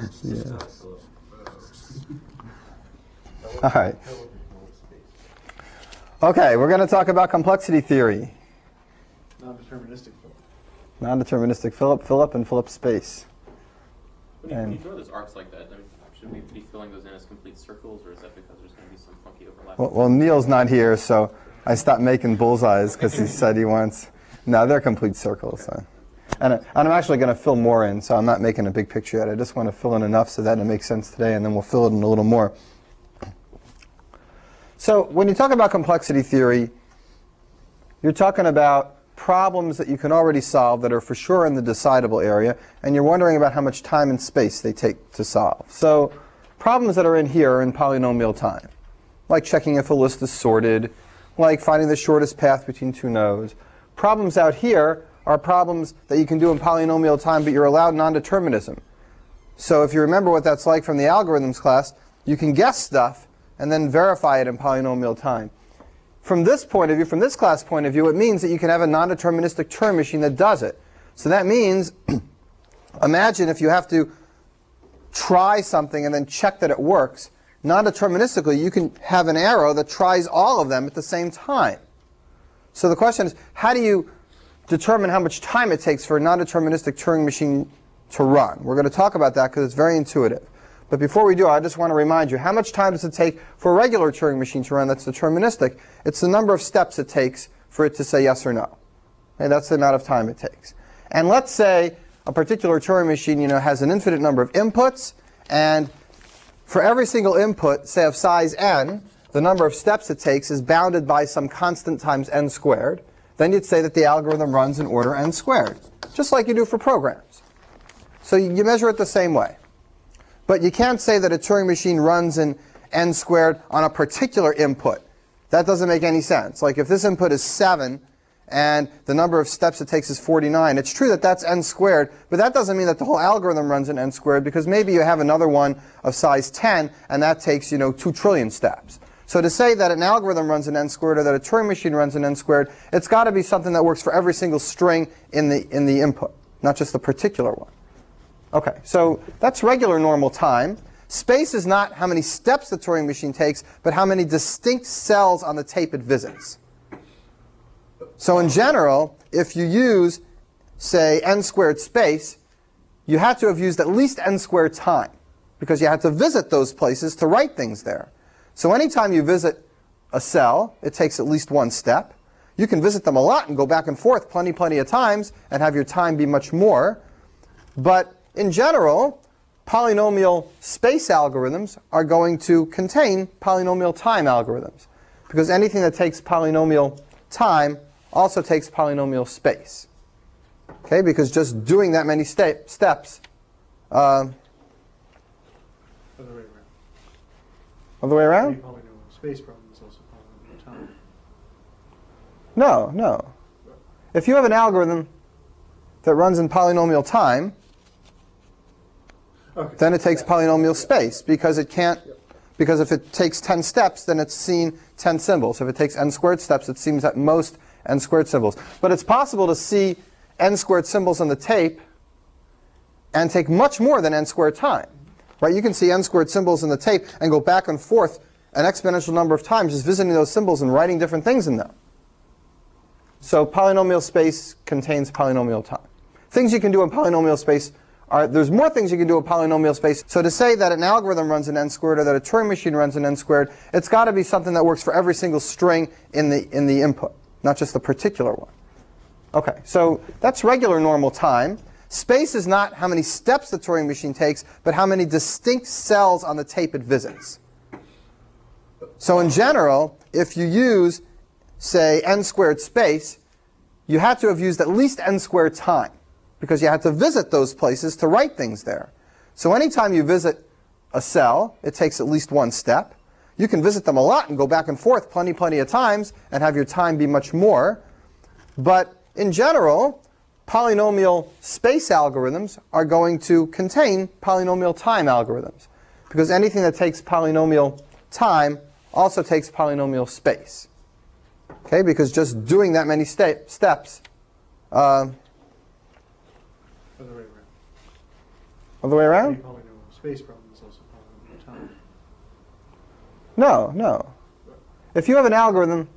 Yeah. All right. Okay, we're going to talk about complexity theory. Non-deterministic Philip. Non-deterministic Philip, and Philip space. When you draw those arcs like that, should we be filling those in as complete circles, or is that because there's going to be some funky overlap? Well, Neil's not here, so I stopped making bullseyes because he said he wants. No, they're complete circles. So. And I'm actually going to fill more in, so I'm not making a big picture yet. I just want to fill in enough so that it makes sense today, and then we'll fill it in a little more. So when you talk about complexity theory, you're talking about problems that you can already solve that are for sure in the decidable area, and you're wondering about how much time and space they take to solve. So problems that are in here are in polynomial time, like checking if a list is sorted, like finding the shortest path between two nodes. Problems out here are problems that you can do in polynomial time, but you're allowed non-determinism. So if you remember what that's like from the algorithms class, you can guess stuff and then verify it in polynomial time. From this point of view, from this class point of view, it means that you can have a non-deterministic Turing machine that does it. So that means, imagine if you have to try something and then check that it works. Non-deterministically, you can have an arrow that tries all of them at the same time. So the question is, how do you determine how much time it takes for a non-deterministic Turing machine to run? We're going to talk about that because it's very intuitive. But before we do, I just want to remind you, how much time does it take for a regular Turing machine to run that's deterministic? It's the number of steps it takes for it to say yes or no. Okay, that's the amount of time it takes. And let's say a particular Turing machine, has an infinite number of inputs, and for every single input, say of size n, the number of steps it takes is bounded by some constant times n squared. Then you'd say that the algorithm runs in order n squared, just like you do for programs. So you measure it the same way. But you can't say that a Turing machine runs in n squared on a particular input. That doesn't make any sense. Like if this input is 7 and the number of steps it takes is 49, it's true that that's n squared, but that doesn't mean that the whole algorithm runs in n squared, because maybe you have another one of size 10 and that takes 2 trillion steps. So to say that an algorithm runs in n squared or that a Turing machine runs in n squared, it's got to be something that works for every single string in the input, not just the particular one. Okay, so that's regular normal time. Space is not how many steps the Turing machine takes, but how many distinct cells on the tape it visits. So in general, if you use, say, n squared space, you have to have used at least n squared time, because you have to visit those places to write things there. So anytime you visit a cell, it takes at least one step. You can visit them a lot and go back and forth plenty of times and have your time be much more. But in general, polynomial space algorithms are going to contain polynomial time algorithms, because anything that takes polynomial time also takes polynomial space. Okay, because just doing that many steps. Other way around. Other way around? Any polynomial space problem is also polynomial time. No. If you have an algorithm that runs in polynomial time, Okay. then it takes polynomial space, because it can't. Because if it takes 10 steps, then it's seen 10 symbols. If it takes n squared steps, it seems at most n squared symbols. But it's possible to see n squared symbols on the tape and take much more than n squared time. Right? You can see n squared symbols in the tape and go back and forth an exponential number of times, just visiting those symbols and writing different things in them. So polynomial space contains polynomial time. Things you can do in polynomial space there's more things you can do in polynomial space. So to say that an algorithm runs in n squared or that a Turing machine runs in n squared, it's got to be something that works for every single string in the input, not just the particular one. Okay, so that's regular normal time. Space is not how many steps the Turing machine takes, but how many distinct cells on the tape it visits. So in general, if you use, say, n squared space, you have to have used at least n squared time, because you have to visit those places to write things there. So anytime you visit a cell, it takes at least one step. You can visit them a lot and go back and forth plenty of times and have your time be much more. But in general, polynomial space algorithms are going to contain polynomial time algorithms, because anything that takes polynomial time also takes polynomial space. Okay, because just doing that many steps Other way around. Other way around? Any polynomial space problem is also polynomial time. No, no. If you have an algorithm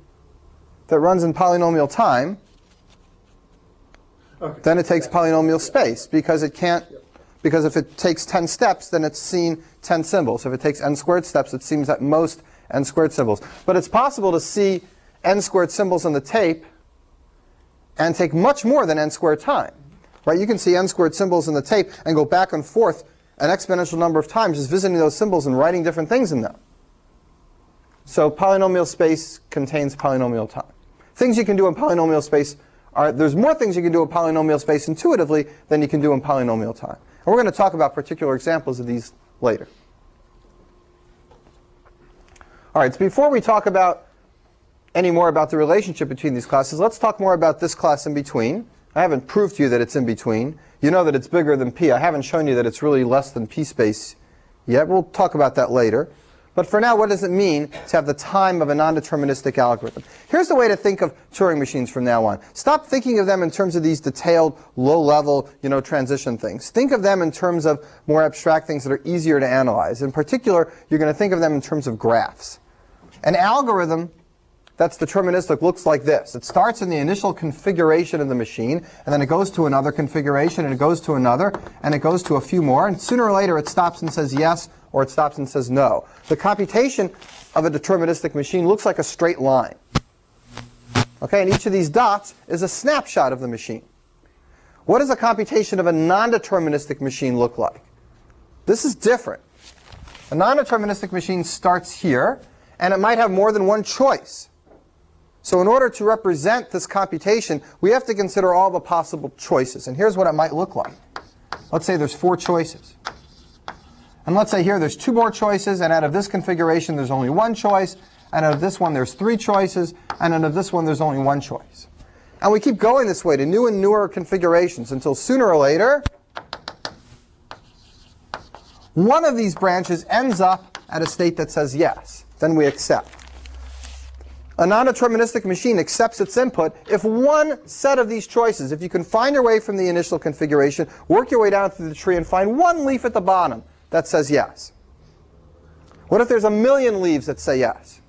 that runs in polynomial time, Okay. then it takes polynomial space because it can't. Because if it takes 10 steps, then it's seen 10 symbols. If it takes n squared steps, it seems at most n squared symbols. But it's possible to see n squared symbols on the tape and take much more than n squared time. Right? You can see n squared symbols in the tape and go back and forth an exponential number of times just visiting those symbols and writing different things in them. So polynomial space contains polynomial time. Things you can do in polynomial space are, there's more things you can do in polynomial space intuitively than you can do in polynomial time. And we're going to talk about particular examples of these later. All right, so before we talk about any more about the relationship between these classes, let's talk more about this class in between. I haven't proved to you that it's in between. You know that it's bigger than P. I haven't shown you that it's really less than P space yet. We'll talk about that later. But for now, what does it mean to have the time of a non-deterministic algorithm? Here's the way to think of Turing machines from now on. Stop thinking of them in terms of these detailed, low-level, transition things. Think of them in terms of more abstract things that are easier to analyze. In particular, you're going to think of them in terms of graphs. An algorithm that's deterministic looks like this. It starts in the initial configuration of the machine, and then it goes to another configuration, and it goes to another, and it goes to a few more, and sooner or later it stops and says yes, or it stops and says no. The computation of a deterministic machine looks like a straight line. Okay, and each of these dots is a snapshot of the machine. What does a computation of a non-deterministic machine look like? This is different. A non-deterministic machine starts here, and it might have more than one choice. So in order to represent this computation, we have to consider all the possible choices. And here's what it might look like. Let's say there's 4 choices. And let's say here there's 2 more choices, and out of this configuration there's only 1 choice, and out of this one there's 3 choices, and out of this one there's only 1 choice. And we keep going this way to new and newer configurations until sooner or later one of these branches ends up at a state that says yes. Then we accept. A non-deterministic machine accepts its input if one set of these choices, if you can find your way from the initial configuration, work your way down through the tree and find one leaf at the bottom that says yes. What if there's a million leaves that say yes?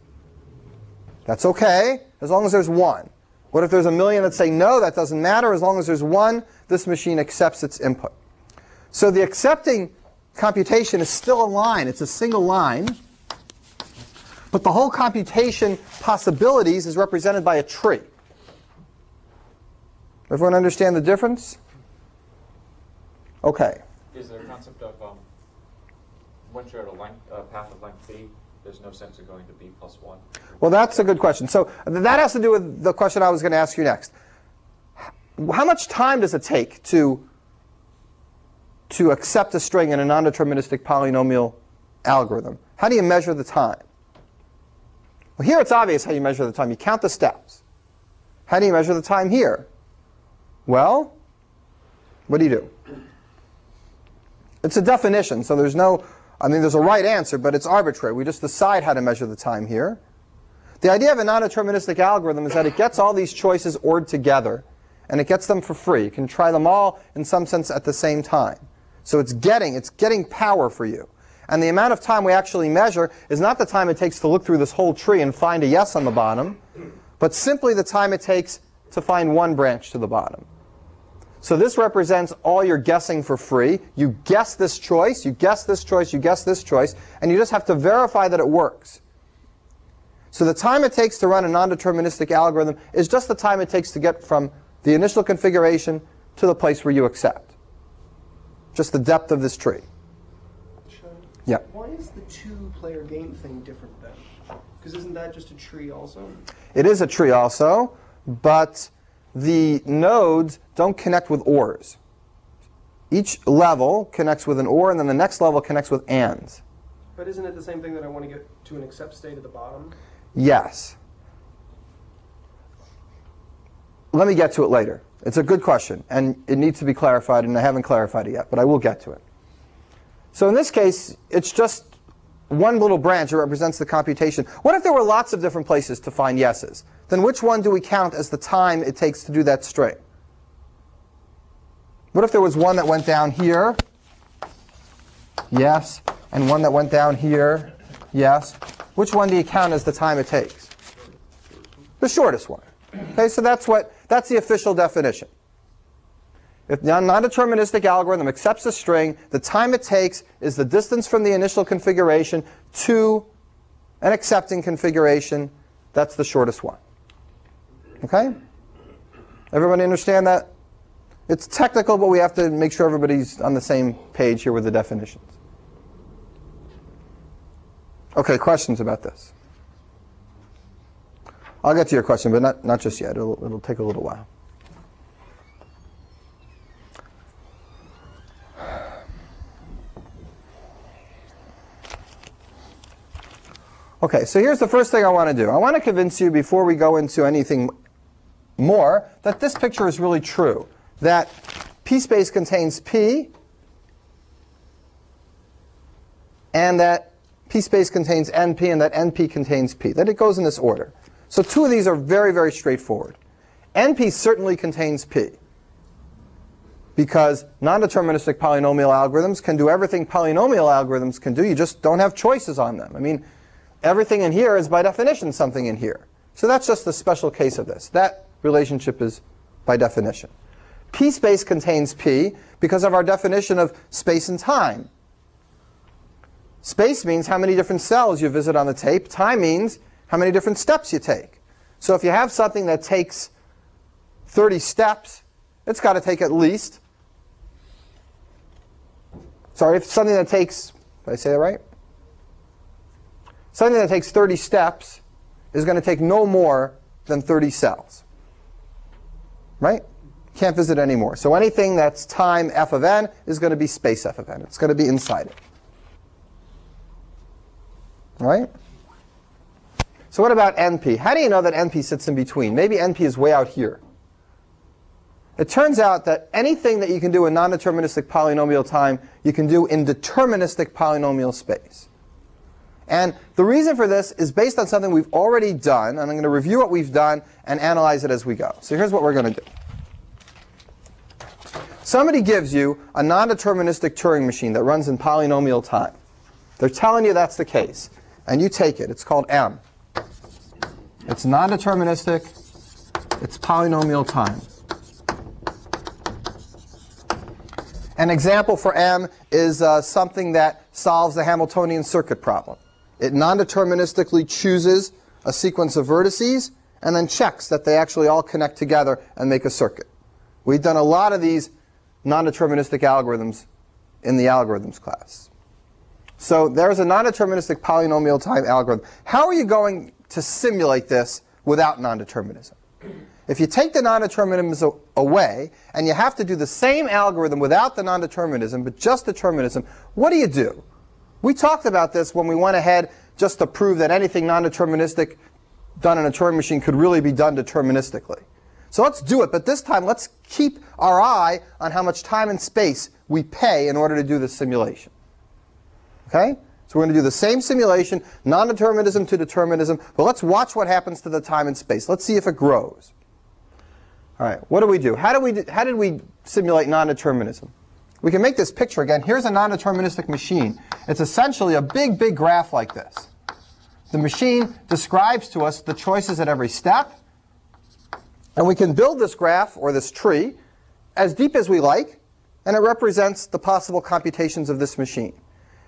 That's okay, as long as there's one. What if there's a million that say no? That doesn't matter. As long as there's one, this machine accepts its input. So the accepting computation is still a line. It's a single line. But the whole computation possibilities is represented by a tree. Everyone understand the difference? Okay. Is there a concept of once you're at a path of length b, there's no sense of going to b plus 1? Well, that's a good question. So that has to do with the question I was going to ask you next. How much time does it take to accept a string in a non-deterministic polynomial algorithm? How do you measure the time? Well, here it's obvious how you measure the time. You count the steps. How do you measure the time here? Well, what do? It's a definition, so there's no, there's a right answer, but it's arbitrary. We just decide how to measure the time here. The idea of a non-deterministic algorithm is that it gets all these choices ORed together, and it gets them for free. You can try them all, in some sense, at the same time. So it's getting power for you. And the amount of time we actually measure is not the time it takes to look through this whole tree and find a yes on the bottom, but simply the time it takes to find one branch to the bottom. So this represents all your guessing for free. You guess this choice, you guess this choice, you guess this choice, and you just have to verify that it works. So the time it takes to run a non-deterministic algorithm is just the time it takes to get from the initial configuration to the place where you accept. Just the depth of this tree. Yeah. Why is the 2-player game thing different then? Because isn't that just a tree also? It is a tree also, but the nodes don't connect with ORs. Each level connects with an OR, and then the next level connects with ANDs. But isn't it the same thing that I want to get to an accept state at the bottom? Yes. Let me get to it later. It's a good question, and it needs to be clarified, and I haven't clarified it yet, but I will get to it. So in this case, it's just one little branch that represents the computation. What if there were lots of different places to find yeses? Then which one do we count as the time it takes to do that string? What if there was one that went down here, Yes. And one that went down here? Yes. Which one do you count as the time it takes? The shortest one. Okay, so that's the official definition. If the non-deterministic algorithm accepts a string, the time it takes is the distance from the initial configuration to an accepting configuration. That's the shortest one. Okay? Everybody understand that? It's technical, but we have to make sure everybody's on the same page here with the definitions. Okay, questions about this? I'll get to your question, but not just yet. It'll take a little while. Okay, so here's the first thing I want to do. I want to convince you before we go into anything more that this picture is really true. That P space contains P, and that P space contains NP, and that NP contains P. That it goes in this order. So two of these are very, very straightforward. NP certainly contains P, because non-deterministic polynomial algorithms can do everything polynomial algorithms can do. You just don't have choices on them. I mean, everything in here is by definition something in here. So that's just the special case of this. That relationship is by definition. P space contains P because of our definition of space and time. Space means how many different cells you visit on the tape. Time means how many different steps you take. So if you have something that takes 30 steps, it's got to take at least, if something that takes, did I say that right? Something that takes 30 steps is going to take no more than 30 cells. Right? Can't visit anymore. So anything that's time f of n is going to be space f of n. It's going to be inside it. All right? So what about NP? How do you know that NP sits in between? Maybe NP is way out here. It turns out that anything that you can do in non-deterministic polynomial time, you can do in deterministic polynomial space. And the reason for this is based on something we've already done, and I'm going to review what we've done and analyze it as we go. So here's what we're going to do. Somebody gives you a non-deterministic Turing machine that runs in polynomial time. They're telling you that's the case. And you take it. It's called M. It's non-deterministic. It's polynomial time. An example for M is something that solves the Hamiltonian circuit problem. It non-deterministically chooses a sequence of vertices and then checks that they actually all connect together and make a circuit. We've done a lot of these non-deterministic algorithms in the algorithms class. So there's a non-deterministic polynomial time algorithm. How are you going to simulate this without non-determinism? If you take the non-determinism away and you have to do the same algorithm without the non-determinism but just determinism, what do? We talked about this when we went ahead just to prove that anything non-deterministic done in a Turing machine could really be done deterministically. So let's do it, but this time let's keep our eye on how much time and space we pay in order to do this simulation. Okay? So we're going to do the same simulation, non-determinism to determinism, but let's watch what happens to the time and space. Let's see if it grows. All right, what do? How did we simulate non-determinism? We can make this picture again. Here's a non-deterministic machine. It's essentially a big, big graph like this. The machine describes to us the choices at every step. And we can build this graph, or this tree, as deep as we like, and it represents the possible computations of this machine.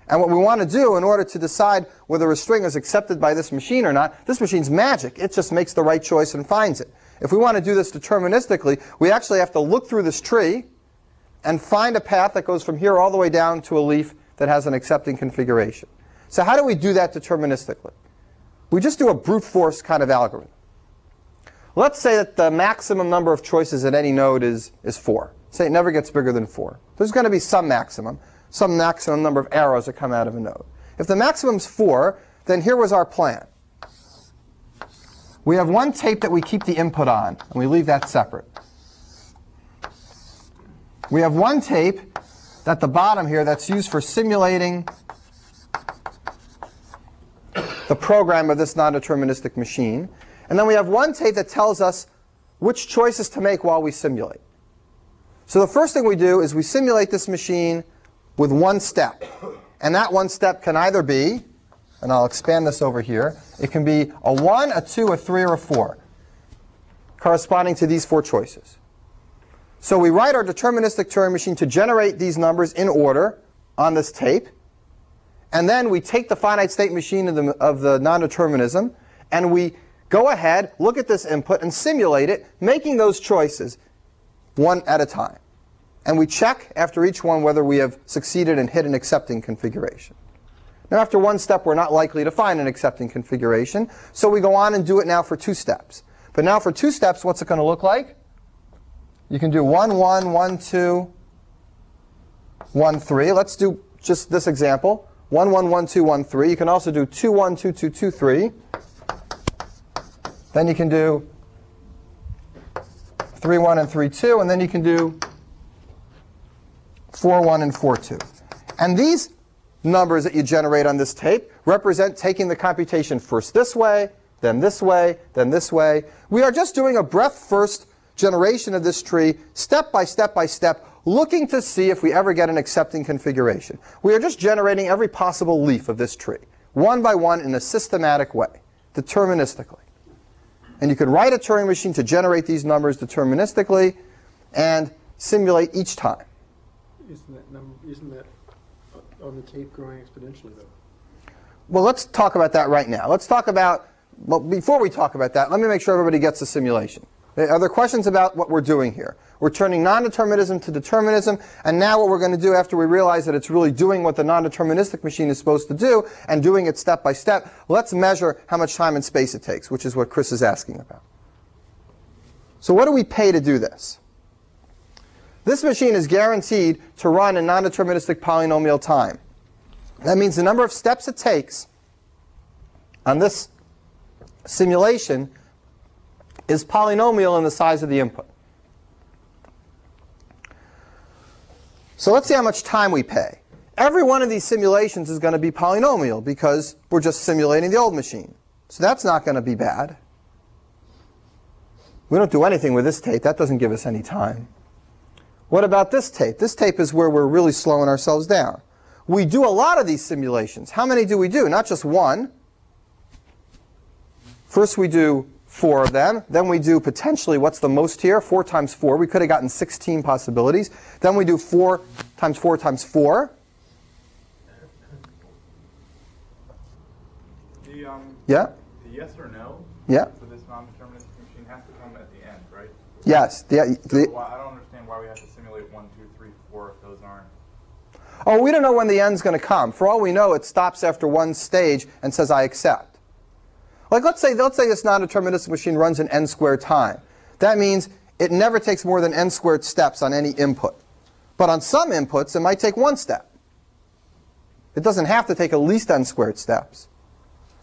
And what we want to do in order to decide whether a string is accepted by this machine or not, this machine's magic. It just makes the right choice and finds it. If we want to do this deterministically, we actually have to look through this tree and find a path that goes from here all the way down to a leaf that has an accepting configuration. So how do we do that deterministically? We just do a brute force kind of algorithm. Let's say that the maximum number of choices at any node is 4. Say it never gets bigger than 4. There's going to be some maximum number of arrows that come out of a node. If the maximum's 4, then here was our plan. We have one tape that we keep the input on, and we leave that separate. We have one tape at the bottom here that's used for simulating the program of this non-deterministic machine. And then we have one tape that tells us which choices to make while we simulate. So the first thing we do is we simulate this machine with one step. And that one step can either be, and I'll expand this over here, it can be a 1, a 2, a 3, or a 4, corresponding to these 4 choices. So we write our deterministic Turing machine to generate these numbers in order on this tape. And then we take the finite state machine of the non-determinism, and we go ahead, look at this input, and simulate it, making those choices one at a time. And we check after each one whether we have succeeded and hit an accepting configuration. Now, after one step, we're not likely to find an accepting configuration, so we go on and do it now for 2 steps. But now for 2 steps, what's it going to look like? You can do 1, 1, 1, 2, 1, 3. Let's do just this example. 1, 1, 1, 2, 1, 3. You can also do 2, 1, 2, 2, 2, 3. Then you can do 3, 1, and 3, 2. And then you can do 4, 1, and 4, 2. And these numbers that you generate on this tape represent taking the computation first this way, then this way, then this way. We are just doing a breadth-first generation of this tree, step by step by step, looking to see if we ever get an accepting configuration. We are just generating every possible leaf of this tree, one by one in a systematic way, deterministically. And you could write a Turing machine to generate these numbers deterministically and simulate each time. Isn't that on the tape growing exponentially, though? Well, let's talk about that right now. Let's talk about, well, before we talk about that, let me make sure everybody gets the simulation. Are there questions about what we're doing here? We're turning non-determinism to determinism, and now what we're going to do after we realize that it's really doing what the non-deterministic machine is supposed to do and doing it step by step, let's measure how much time and space it takes, which is what Chris is asking about. So what do we pay to do this? This machine is guaranteed to run in non-deterministic polynomial time. That means the number of steps it takes on this simulation is polynomial in the size of the input. So let's see how much time we pay. Every one of these simulations is going to be polynomial because we're just simulating the old machine. So that's not going to be bad. We don't do anything with this tape. That doesn't give us any time. What about this tape? This tape is where we're really slowing ourselves down. We do a lot of these simulations. How many do we do? Not just one. First we do 4 of them. Then we do potentially, what's the most here? 4 times 4. We could have gotten 16 possibilities. Then we do 4 times 4 times 4. Yeah? The yes or no Yeah? for this non-deterministic machine has to come at the end, right? Yes. So I don't understand why we have to simulate 1, 2, 3, 4 if those aren't. Oh, we don't know when the end's going to come. For all we know, it stops after one stage and says, I accept. Like, let's say this non-deterministic machine runs in n squared time. That means it never takes more than n squared steps on any input. But on some inputs, it might take 1 step. It doesn't have to take at least n squared steps.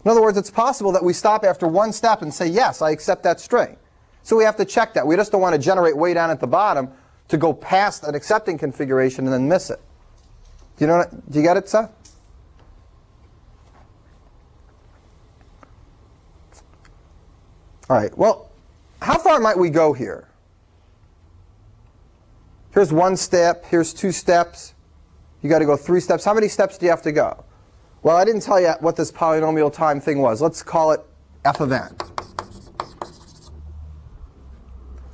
In other words, it's possible that we stop after 1 step and say, yes, I accept that string. So we have to check that. We just don't want to generate way down at the bottom to go past an accepting configuration and then miss it. Do you get it, Seth? All right, well, how far might we go here? Here's 1 step, here's 2 steps. You got to go 3 steps. How many steps do you have to go? Well, I didn't tell you what this polynomial time thing was. Let's call it f of n.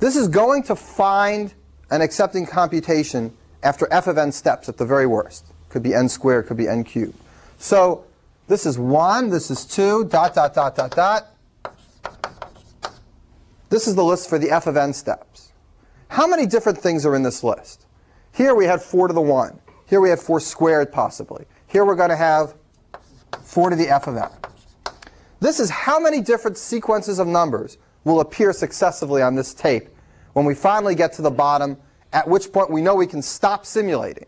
This is going to find an accepting computation after f of n steps at the very worst. Could be n squared, could be n cubed. So this is 1, this is 2, dot, dot, dot, dot, dot. This is the list for the f of n steps. How many different things are in this list? Here we had 4 to the 1. Here we have 4 squared, possibly. Here we're going to have 4 to the f of n. This is how many different sequences of numbers will appear successively on this tape when we finally get to the bottom, at which point we know we can stop simulating.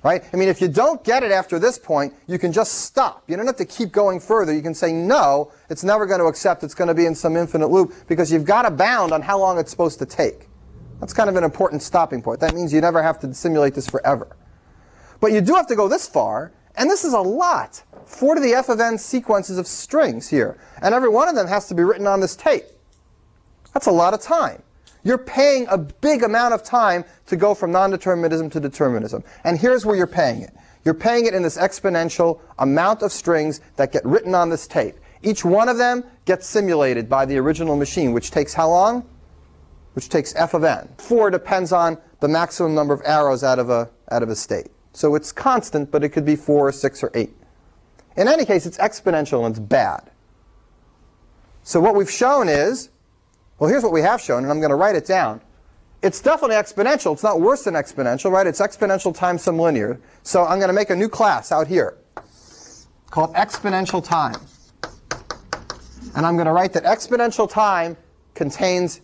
Right? I mean, if you don't get it after this point, you can just stop. You don't have to keep going further. You can say, no, it's never going to accept. It's going to be in some infinite loop, because you've got a bound on how long it's supposed to take. That's kind of an important stopping point. That means you never have to simulate this forever. But you do have to go this far, and this is a lot. 4 to the f of n sequences of strings here. And every one of them has to be written on this tape. That's a lot of time. You're paying a big amount of time to go from non-determinism to determinism. And here's where you're paying it. You're paying it in this exponential amount of strings that get written on this tape. Each one of them gets simulated by the original machine, which takes how long? Which takes f of n. 4 depends on the maximum number of arrows out of a state. So it's constant, but it could be 4 or 6 or 8. In any case, it's exponential and it's bad. So what we've shown is, well, here's what we have shown, and I'm going to write it down. It's definitely exponential. It's not worse than exponential, right? It's exponential times some linear. So I'm going to make a new class out here called exponential time. And I'm going to write that exponential time contains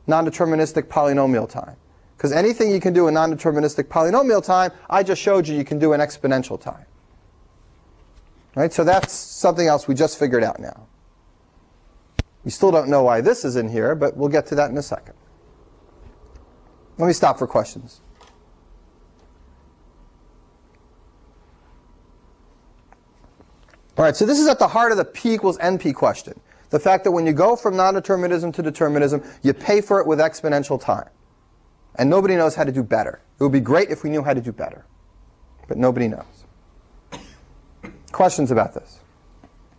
non-deterministic polynomial time. Because anything you can do in non-deterministic polynomial time, I just showed you can do in exponential time. Right? So that's something else we just figured out now. We still don't know why this is in here, but we'll get to that in a second. Let me stop for questions. All right, so this is at the heart of the P equals NP question. The fact that when you go from non-determinism to determinism, you pay for it with exponential time. And nobody knows how to do better. It would be great if we knew how to do better. But nobody knows. Questions about this?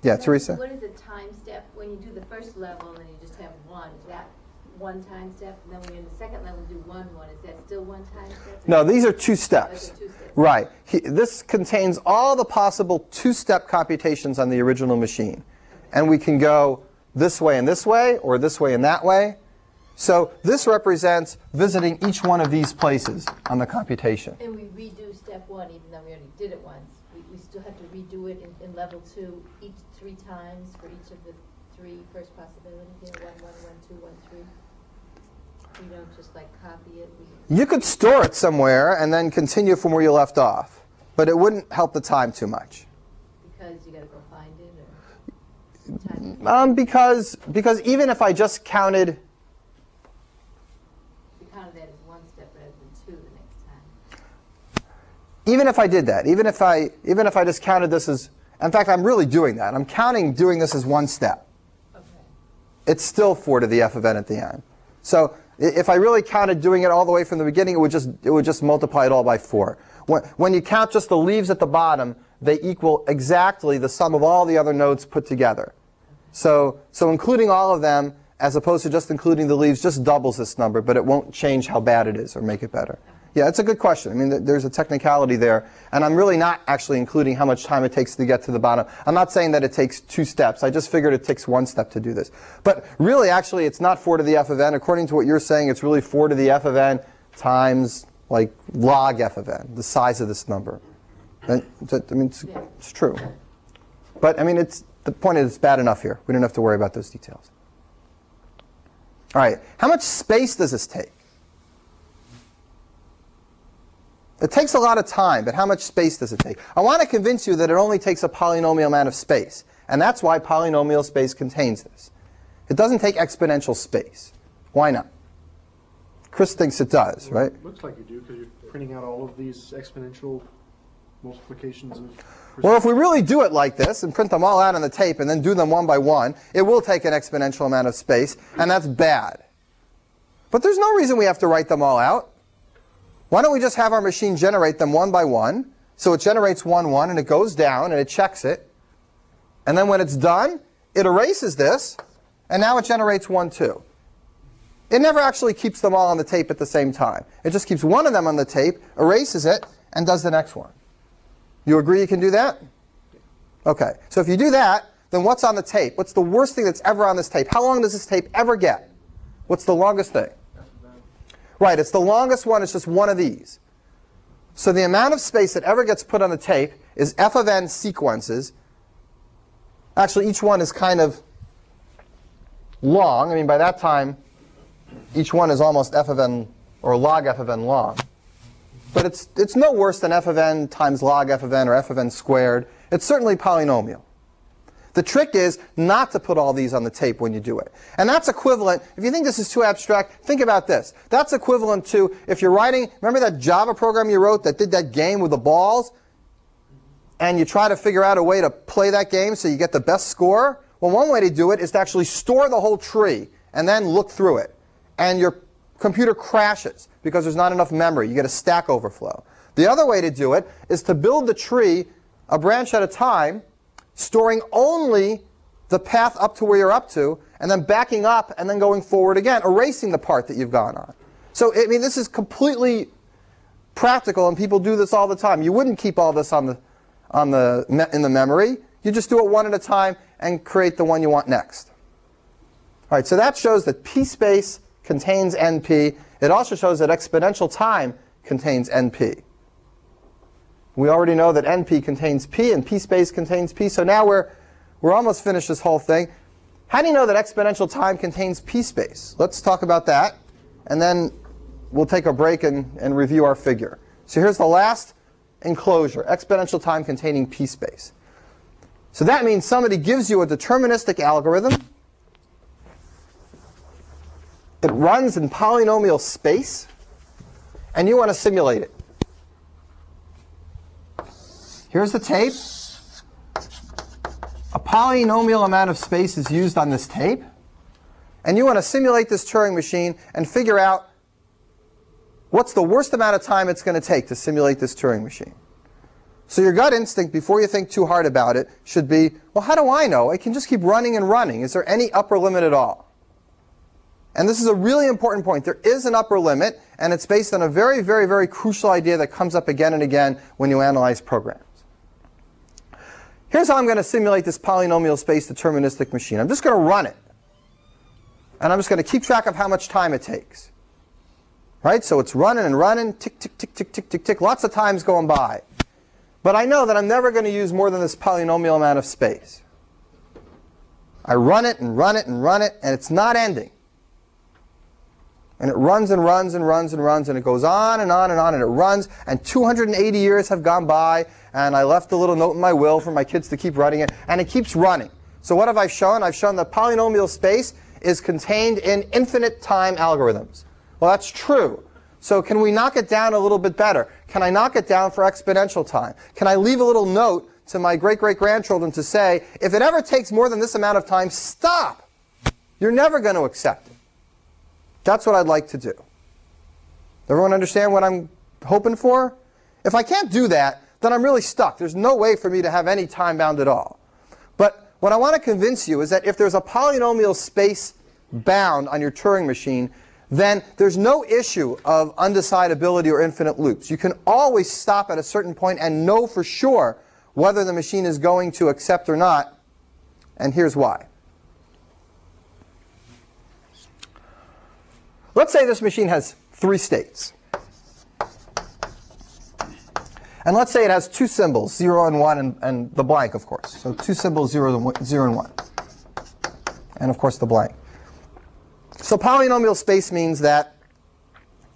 Yeah, Teresa? What is a time step when you do the first level and you just have 1? Is that one time step? And then when you're in the second level, do 1, 1. Is that still one time step? No, these are 2 steps. Those are 2 steps. Right. This contains all the possible 2-step computations on the original machine. And we can go this way and this way, or this way and that way. So this represents visiting each one of these places on the computation. And we redo step 1 even though we already did it once. We still have to redo it in level 2 each 3 times for each of the 3 first possibilities. You know, 1, 1, 1, 2, 1, 3. We don't just like copy it. You could store it somewhere and then continue from where you left off. But it wouldn't help the time too much. Because you got to go find it? Or Because even if I just counted... We counted that as 1 step rather than 2 the next time. Even if I did that, even if I just counted this as... In fact, I'm really doing that. I'm counting doing this as 1 step. Okay. It's still 4 to the f of n at the end. So if I really counted doing it all the way from the beginning, it would just multiply it all by 4. When you count just the leaves at the bottom, they equal exactly the sum of all the other nodes put together. So including all of them, as opposed to just including the leaves, just doubles this number, but it won't change how bad it is or make it better. Yeah, it's a good question. I mean, there's a technicality there. And I'm really not actually including how much time it takes to get to the bottom. I'm not saying that it takes 2 steps. I just figured it takes 1 step to do this. But really, actually, it's not 4 to the f of n. According to what you're saying, it's really 4 to the f of n times, like, log f of n, the size of this number. And, I mean, it's true. But, I mean, the point is it's bad enough here. We don't have to worry about those details. All right, how much space does this take? It takes a lot of time, but how much space does it take? I want to convince you that it only takes a polynomial amount of space. And that's why polynomial space contains this. It doesn't take exponential space. Why not? Chris thinks it does, Well, right? It looks like you do because you're printing out all of these exponential multiplications of... Well, if we really do it like this and print them all out on the tape and then do them one by one, it will take an exponential amount of space, and that's bad. But there's no reason we have to write them all out. Why don't we just have our machine generate them one by one? So it generates 1, 1, and it goes down, and it checks it. And then when it's done, it erases this, and now it generates 1, 2. It never actually keeps them all on the tape at the same time. It just keeps one of them on the tape, erases it, and does the next one. You agree you can do that? OK. So if you do that, then what's on the tape? What's the worst thing that's ever on this tape? How long does this tape ever get? What's the longest thing? Right, it's the longest one. It's just one of these. So the amount of space that ever gets put on the tape is f of n sequences. Actually, each one is kind of long. I mean, by that time, each one is almost f of n, or log f of n long. But it's no worse than f of n times log f of n, or f of n squared. It's certainly polynomial. The trick is not to put all these on the tape when you do it. And that's equivalent, if you think this is too abstract, think about this. That's equivalent to if you're writing, remember that Java program you wrote that did that game with the balls? And you try to figure out a way to play that game so you get the best score? Well, one way to do it is to actually store the whole tree and then look through it. And your computer crashes because there's not enough memory. You get a stack overflow. The other way to do it is to build the tree a branch at a time, storing only the path up to where you're up to, and then backing up and then going forward again, erasing the part that you've gone on. So, I mean, this is completely practical, and people do this all the time. You wouldn't keep all this in the memory. You just do it one at a time and create the one you want next. All right, so that shows that p space contains NP. It also shows that exponential time contains NP. We already know that NP contains P and P space contains P. So now we're almost finished this whole thing. How do you know that exponential time contains P space? Let's talk about that, and then we'll take a break and review our figure. So here's the last enclosure, exponential time containing P space. So that means somebody gives you a deterministic algorithm. It runs in polynomial space, and you want to simulate it. Here's the tape. A polynomial amount of space is used on this tape. And you want to simulate this Turing machine and figure out what's the worst amount of time it's going to take to simulate this Turing machine. So your gut instinct, before you think too hard about it, should be, well, how do I know? I can just keep running and running. Is there any upper limit at all? And this is a really important point. There is an upper limit, and it's based on a very, very, very crucial idea that comes up again and again when you analyze programs. Here's how I'm going to simulate this polynomial space deterministic machine. I'm just going to run it. And I'm just going to keep track of how much time it takes. Right? So it's running and running, tick, tick, tick, tick, tick, tick, tick, lots of times going by. But I know that I'm never going to use more than this polynomial amount of space. I run it and run it and run it, and it's not ending. And it runs and runs and runs and runs, and it goes on and on and on, and it runs, and 280 years have gone by, and I left a little note in my will for my kids to keep running it, and it keeps running. So what have I shown? I've shown that polynomial space is contained in infinite time algorithms. Well, that's true. So can we knock it down a little bit better? Can I knock it down for exponential time? Can I leave a little note to my great-great-grandchildren to say, if it ever takes more than this amount of time, stop. You're never going to accept it. That's what I'd like to do. Everyone understand what I'm hoping for? If I can't do that, then I'm really stuck. There's no way for me to have any time bound at all. But what I want to convince you is that if there's a polynomial space bound on your Turing machine, then there's no issue of undecidability or infinite loops. You can always stop at a certain point and know for sure whether the machine is going to accept or not. And here's why. Let's say this machine has 3 states. And let's say it has 2 symbols, 0 and 1, and the blank, of course. So 2 symbols, 0 and 1. And, of course, the blank. So polynomial space means that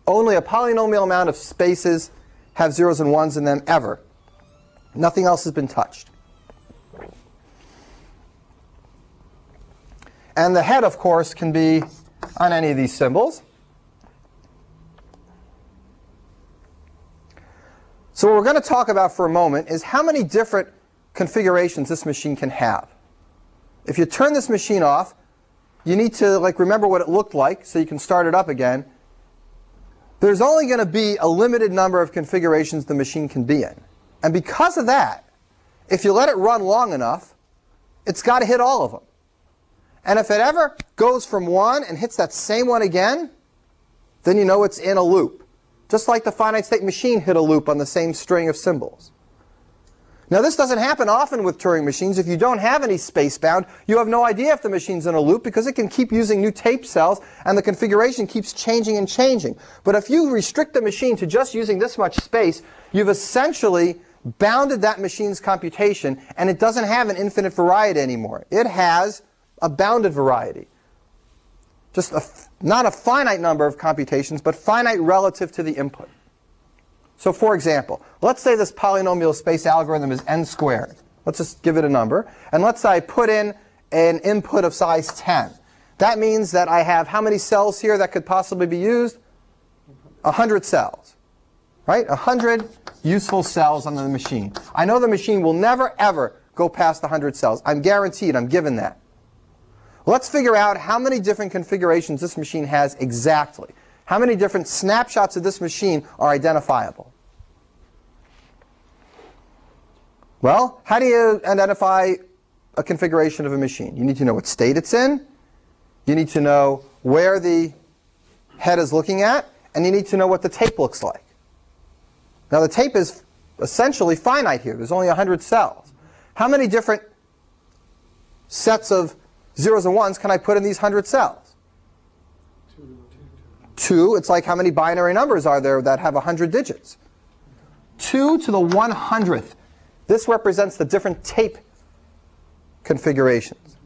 only a polynomial amount of spaces have 0s and 1s in them ever. Nothing else has been touched. And the head, of course, can be on any of these symbols. So what we're going to talk about for a moment is how many different configurations this machine can have. If you turn this machine off, you need to remember what it looked like so you can start it up again. There's only going to be a limited number of configurations the machine can be in. And because of that, if you let it run long enough, it's got to hit all of them. And if it ever goes from one and hits that same one again, then you know it's in a loop. Just like the finite state machine hit a loop on the same string of symbols. Now this doesn't happen often with Turing machines. If you don't have any space bound, you have no idea if the machine's in a loop because it can keep using new tape cells and the configuration keeps changing and changing. But if you restrict the machine to just using this much space, you've essentially bounded that machine's computation, and it doesn't have an infinite variety anymore. It has a bounded variety. Just not a finite number of computations, but finite relative to the input. So for example, let's say this polynomial space algorithm is n squared. Let's just give it a number. And let's say I put in an input of size 10. That means that I have how many cells here that could possibly be used? 100 cells. Right? 100 useful cells on the machine. I know the machine will never, ever go past 100 cells. I'm guaranteed. I'm given that. Let's figure out how many different configurations this machine has exactly. How many different snapshots of this machine are identifiable? Well, how do you identify a configuration of a machine? You need to know what state it's in. You need to know where the head is looking at. And you need to know what the tape looks like. Now, the tape is essentially finite here. There's only 100 cells. How many different sets of zeros and ones can I put in these 100 cells? Two. It's like how many binary numbers are there that have 100 digits? 2 to the 100th. This represents the different tape configurations.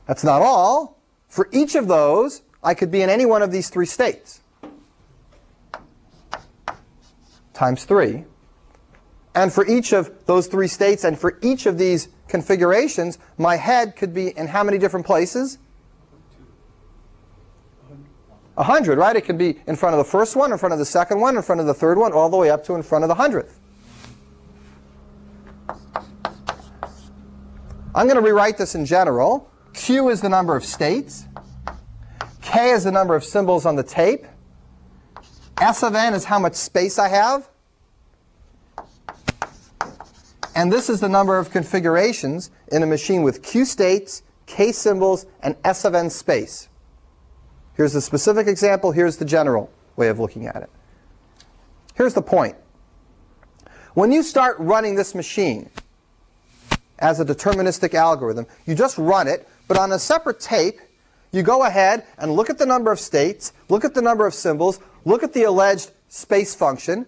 That's not all. For each of those, I could be in any one of these three states. Times 3. And for each of those three states and for each of these configurations, my head could be in how many different places? 100, right? It could be in front of the first one, in front of the second one, in front of the third one, all the way up to in front of the 100th. I'm going to rewrite this in general. Q is the number of states. K is the number of symbols on the tape. S of n is how much space I have. And this is the number of configurations in a machine with Q states, K symbols, and S of n space. Here's the specific example. Here's the general way of looking at it. Here's the point. When you start running this machine as a deterministic algorithm, you just run it, but on a separate tape, you go ahead and look at the number of states, look at the number of symbols, look at the alleged space function,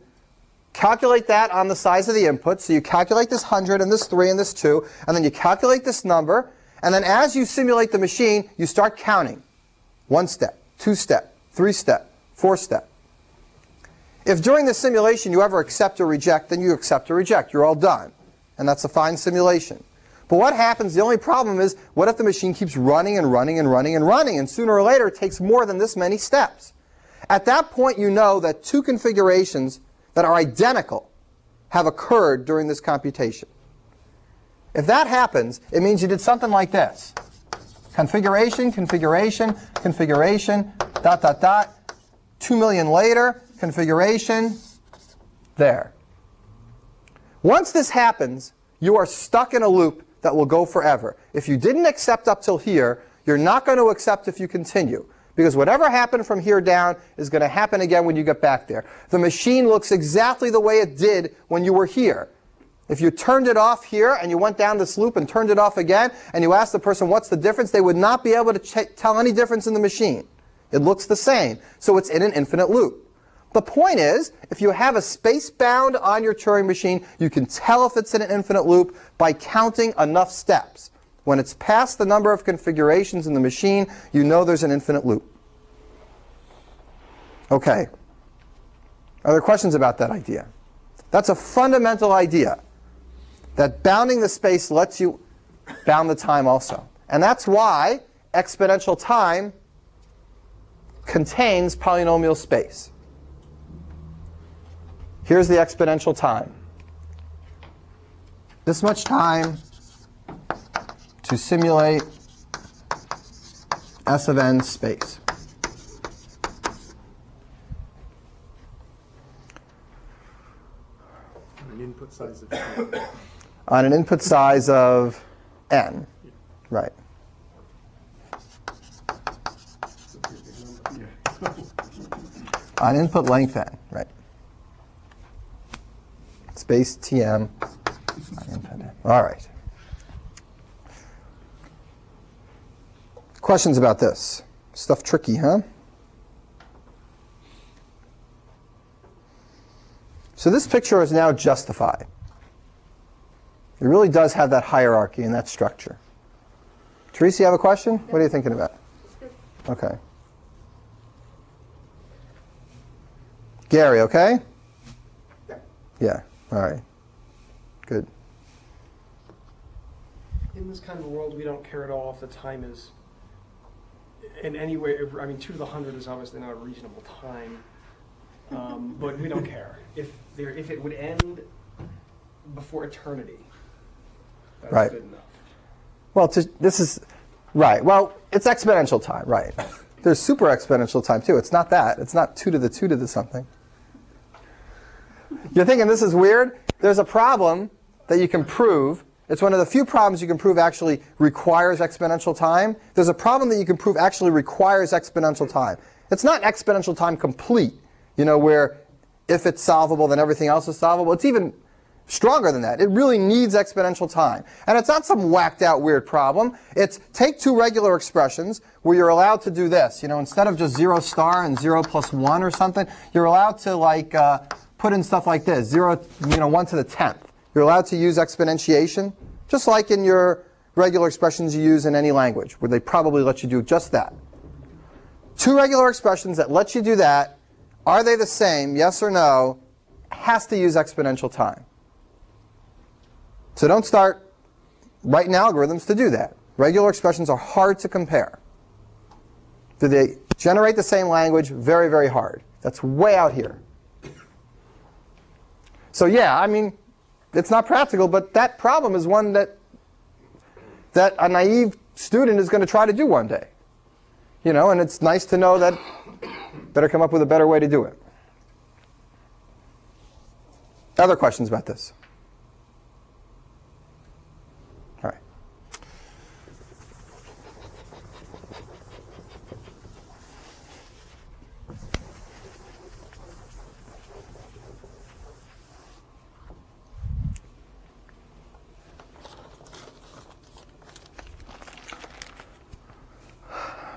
calculate that on the size of the input. So you calculate this 100 and this 3 and this 2, and then you calculate this number, and then as you simulate the machine, you start counting. 1 step, 2 step, 3 step, 4 step. If during the simulation you ever accept or reject, then you accept or reject. You're all done. And that's a fine simulation. But what happens, the only problem is, what if the machine keeps running and running and running and running, and sooner or later it takes more than this many steps? At that point, you know that two configurations that are identical have occurred during this computation. If that happens, it means you did something like this. Configuration, configuration, configuration, dot, dot, dot. 2 million later, configuration, there. Once this happens, you are stuck in a loop that will go forever. If you didn't accept up till here, you're not going to accept if you continue. Because whatever happened from here down is going to happen again when you get back there. The machine looks exactly the way it did when you were here. If you turned it off here and you went down this loop and turned it off again, and you asked the person what's the difference, they would not be able to tell any difference in the machine. It looks the same. So it's in an infinite loop. The point is, if you have a space bound on your Turing machine, you can tell if it's in an infinite loop by counting enough steps. When it's past the number of configurations in the machine, you know there's an infinite loop. Okay. Are there questions about that idea? That's a fundamental idea, that bounding the space lets you bound the time also. And that's why exponential time contains polynomial space. Here's the exponential time. This much time to simulate S of n space. An input size of n. On an input size of n. Right. On input length n. Right. Space Tm. All right. Questions about this? Stuff tricky, huh? So this picture is now justified. It really does have that hierarchy and that structure. Teresa, you have a question? What are you thinking about? Okay. Gary, okay? Yeah. All right. Good. In this kind of a world, we don't care at all if the time is in any way. I mean, 2 to the 100 is obviously not a reasonable time, but we don't care if it would end before eternity. That's right. Good enough. Well, this is right. Well, it's exponential time, right? There's super exponential time too. It's not that. It's not 2 to the 2 to the something. You're thinking this is weird? There's a problem that you can prove, it's one of the few problems you can prove actually requires exponential time. There's a problem that you can prove actually requires exponential time. It's not exponential time complete, where if it's solvable, then everything else is solvable. It's even stronger than that. It really needs exponential time. And it's not some whacked out weird problem. It's take two regular expressions where you're allowed to do this. Instead of just 0 star and 0 plus 1 or something, you're allowed to put in stuff like this, 1 to the 10th. You're allowed to use exponentiation, just like in your regular expressions you use in any language, where they probably let you do just that. Two regular expressions that let you do that, are they the same, yes or no, has to use exponential time. So don't start writing algorithms to do that. Regular expressions are hard to compare. Do they generate the same language? Very, very hard. That's way out here. So yeah, it's not practical, but that problem is one that a naive student is going to try to do one day. And it's nice to know that better come up with a better way to do it. Other questions about this? All right.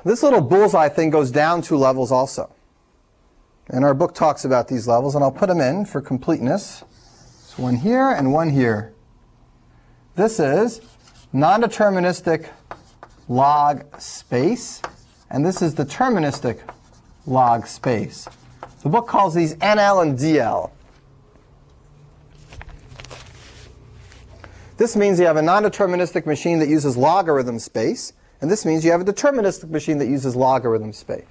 This little bullseye thing goes down 2 levels also. And our book talks about these levels, and I'll put them in for completeness. So one here and one here. This is non-deterministic log space, and this is deterministic log space. The book calls these NL and DL. This means you have a non-deterministic machine that uses logarithm space, and this means you have a deterministic machine that uses logarithm space.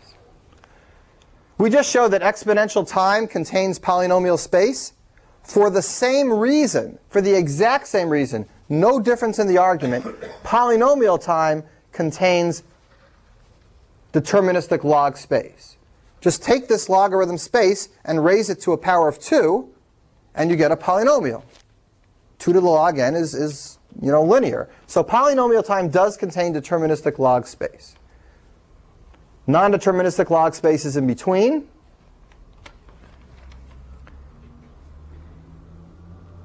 We just showed that exponential time contains polynomial space for the same reason, for the exact same reason, no difference in the argument. Polynomial time contains deterministic log space. Just take this logarithm space and raise it to a power of 2, and you get a polynomial. 2 to the log n is linear. So polynomial time does contain deterministic log space. Non-deterministic log space is in between.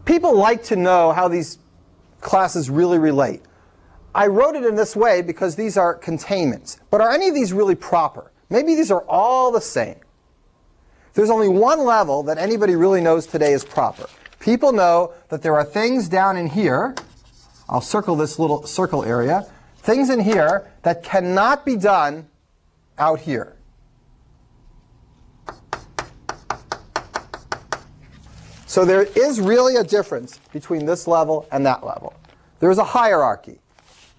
People like to know how these classes really relate. I wrote it in this way because these are containments. But are any of these really proper? Maybe these are all the same. There's only one level that anybody really knows today is proper. People know that there are things down in here. I'll circle this little circle area. Things in here that cannot be done out here. So there is really a difference between this level and that level. There is a hierarchy.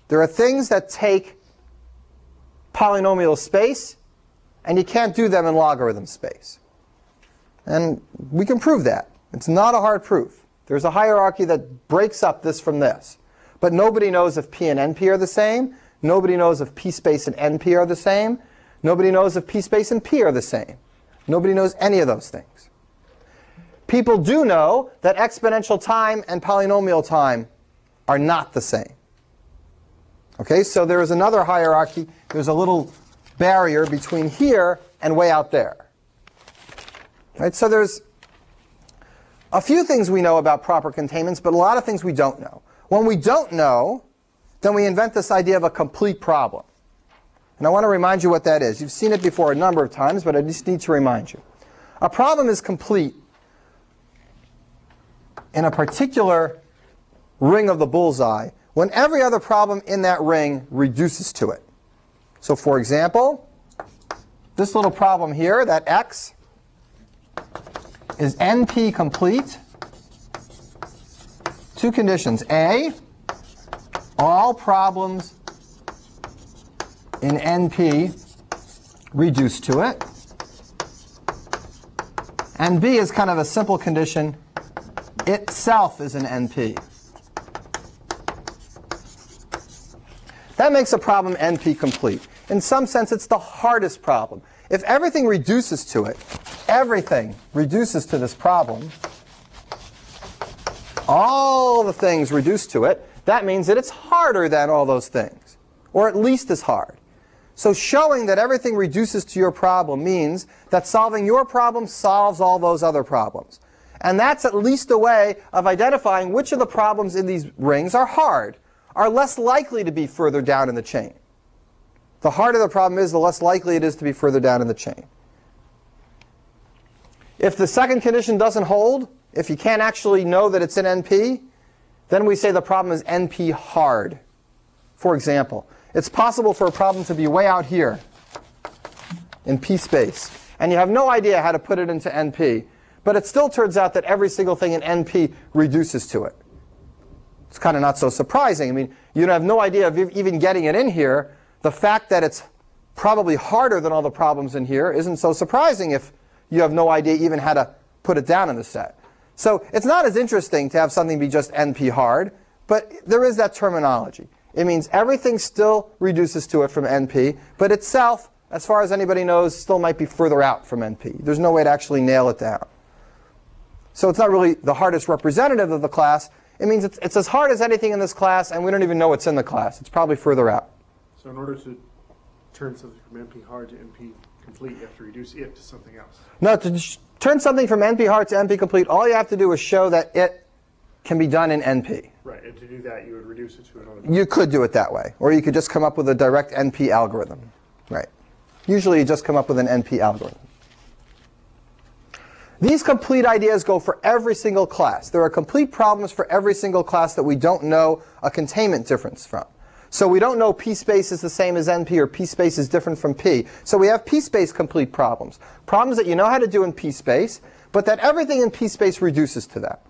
There are things that take polynomial space, and you can't do them in logarithm space. And we can prove that. It's not a hard proof. There's a hierarchy that breaks up this from this. But nobody knows if P and NP are the same. Nobody knows if P space and NP are the same. Nobody knows if P space and P are the same. Nobody knows any of those things. People do know that exponential time and polynomial time are not the same. Okay, so there is another hierarchy. There's a little barrier between here and way out there. Right, so there's a few things we know about proper containments, but a lot of things we don't know. When we don't know, then we invent this idea of a complete problem. And I want to remind you what that is. You've seen it before a number of times, but I just need to remind you. A problem is complete in a particular ring of the bullseye when every other problem in that ring reduces to it. So for example, this little problem here, that x is NP complete. Two conditions. A, all problems in NP reduce to it. And B is kind of a simple condition. Itself is an NP. That makes a problem NP complete. In some sense, it's the hardest problem. If everything reduces to it, everything reduces to this problem, all the things reduced to it, that means that it's harder than all those things, or at least as hard. So showing that everything reduces to your problem means that solving your problem solves all those other problems. And that's at least a way of identifying which of the problems in these rings are hard, are less likely to be further down in the chain. The harder the problem is, the less likely it is to be further down in the chain. If the second condition doesn't hold, if you can't actually know that it's in NP, then we say the problem is NP hard. For example, it's possible for a problem to be way out here in P space, and you have no idea how to put it into NP, but it still turns out that every single thing in NP reduces to it. It's kind of not so surprising. I mean, you have no idea of even getting it in here. The fact that it's probably harder than all the problems in here isn't so surprising if you have no idea even how to put it down in the set. So it's not as interesting to have something be just NP hard, but there is that terminology. It means everything still reduces to it from NP, but itself, as far as anybody knows, still might be further out from NP. There's no way to actually nail it down. So it's not really the hardest representative of the class. It means it's as hard as anything in this class, and we don't even know it's in the class. It's probably further out. So in order to turn something from NP hard to NP complete, you have to reduce it to something else. No, to turn something from NP hard to NP complete, all you have to do is show that it can be done in NP. Right, and to do that, you would reduce it to another. You could do it that way. Or you could just come up with a direct NP algorithm. Right. Usually you just come up with an NP algorithm. These complete ideas go for every single class. There are complete problems for every single class that we don't know a containment difference from. So we don't know P space is the same as NP or P space is different from P. So we have P space complete problems. Problems that you know how to do in P space, but that everything in P space reduces to that.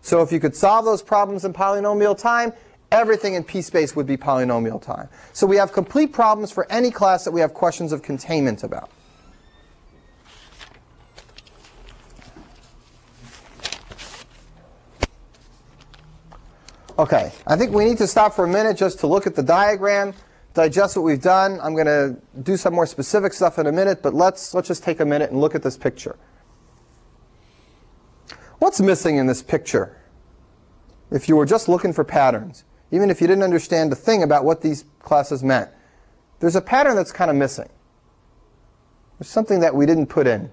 So if you could solve those problems in polynomial time, everything in P space would be polynomial time. So we have complete problems for any class that we have questions of containment about. Okay, I think we need to stop for a minute just to look at the diagram, digest what we've done. I'm going to do some more specific stuff in a minute, but let's just take a minute and look at this picture. What's missing in this picture? If you were just looking for patterns, even if you didn't understand a thing about what these classes meant, there's a pattern that's kind of missing. There's something that we didn't put in.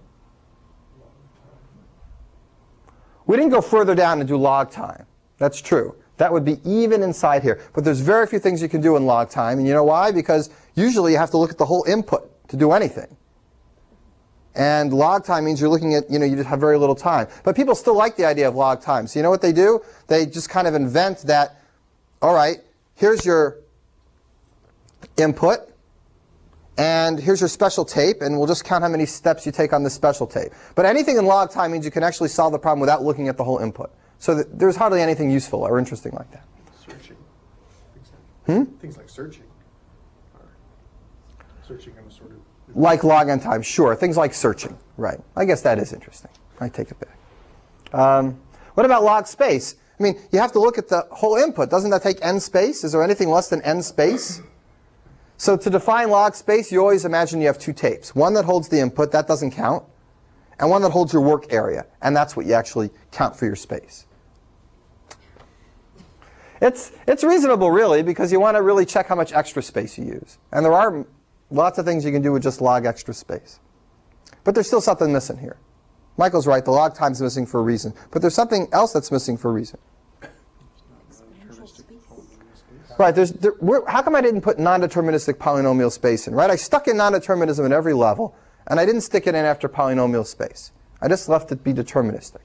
We didn't go further down and do log time. That's true. That would be even inside here. But there's very few things you can do in log time. And you know why? Because usually you have to look at the whole input to do anything. And log time means you're looking at, you just have very little time. But people still like the idea of log time. So you know what they do? They just kind of invent that, all right, here's your input, and here's your special tape, and we'll just count how many steps you take on this special tape. But anything in log time means you can actually solve the problem without looking at the whole input. So there's hardly anything useful or interesting like that. Searching. Things like searching. Searching on a sort of... Like log n time, sure. Things like searching, right. I guess that is interesting. I take it back. What about log space? I mean, you have to look at the whole input. Doesn't that take n space? Is there anything less than n space? So to define log space, you always imagine you have two tapes. One that holds the input, that doesn't count, and one that holds your work area, and that's what you actually count for your space. It's reasonable, really, because you want to really check how much extra space you use. And there are lots of things you can do with just log extra space. But there's still something missing here. Michael's right, the log time's missing for a reason. But there's something else that's missing for a reason. Right, how come I didn't put non-deterministic polynomial space in? Right, I stuck in non-determinism at every level, and I didn't stick it in after polynomial space. I just left it be deterministic.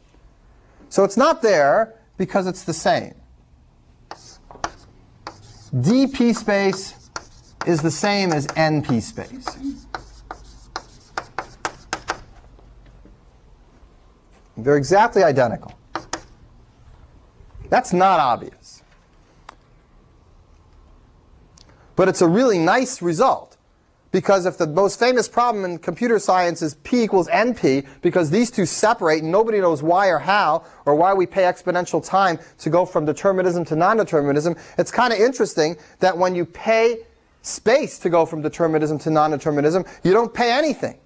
So it's not there because it's the same. dp space is the same as np space. They're exactly identical. That's not obvious. But it's a really nice result. Because if the most famous problem in computer science is p equals np, because these two separate and nobody knows why or how, or why we pay exponential time to go from determinism to non-determinism, it's kind of interesting that when you pay space to go from determinism to non-determinism, you don't pay anything.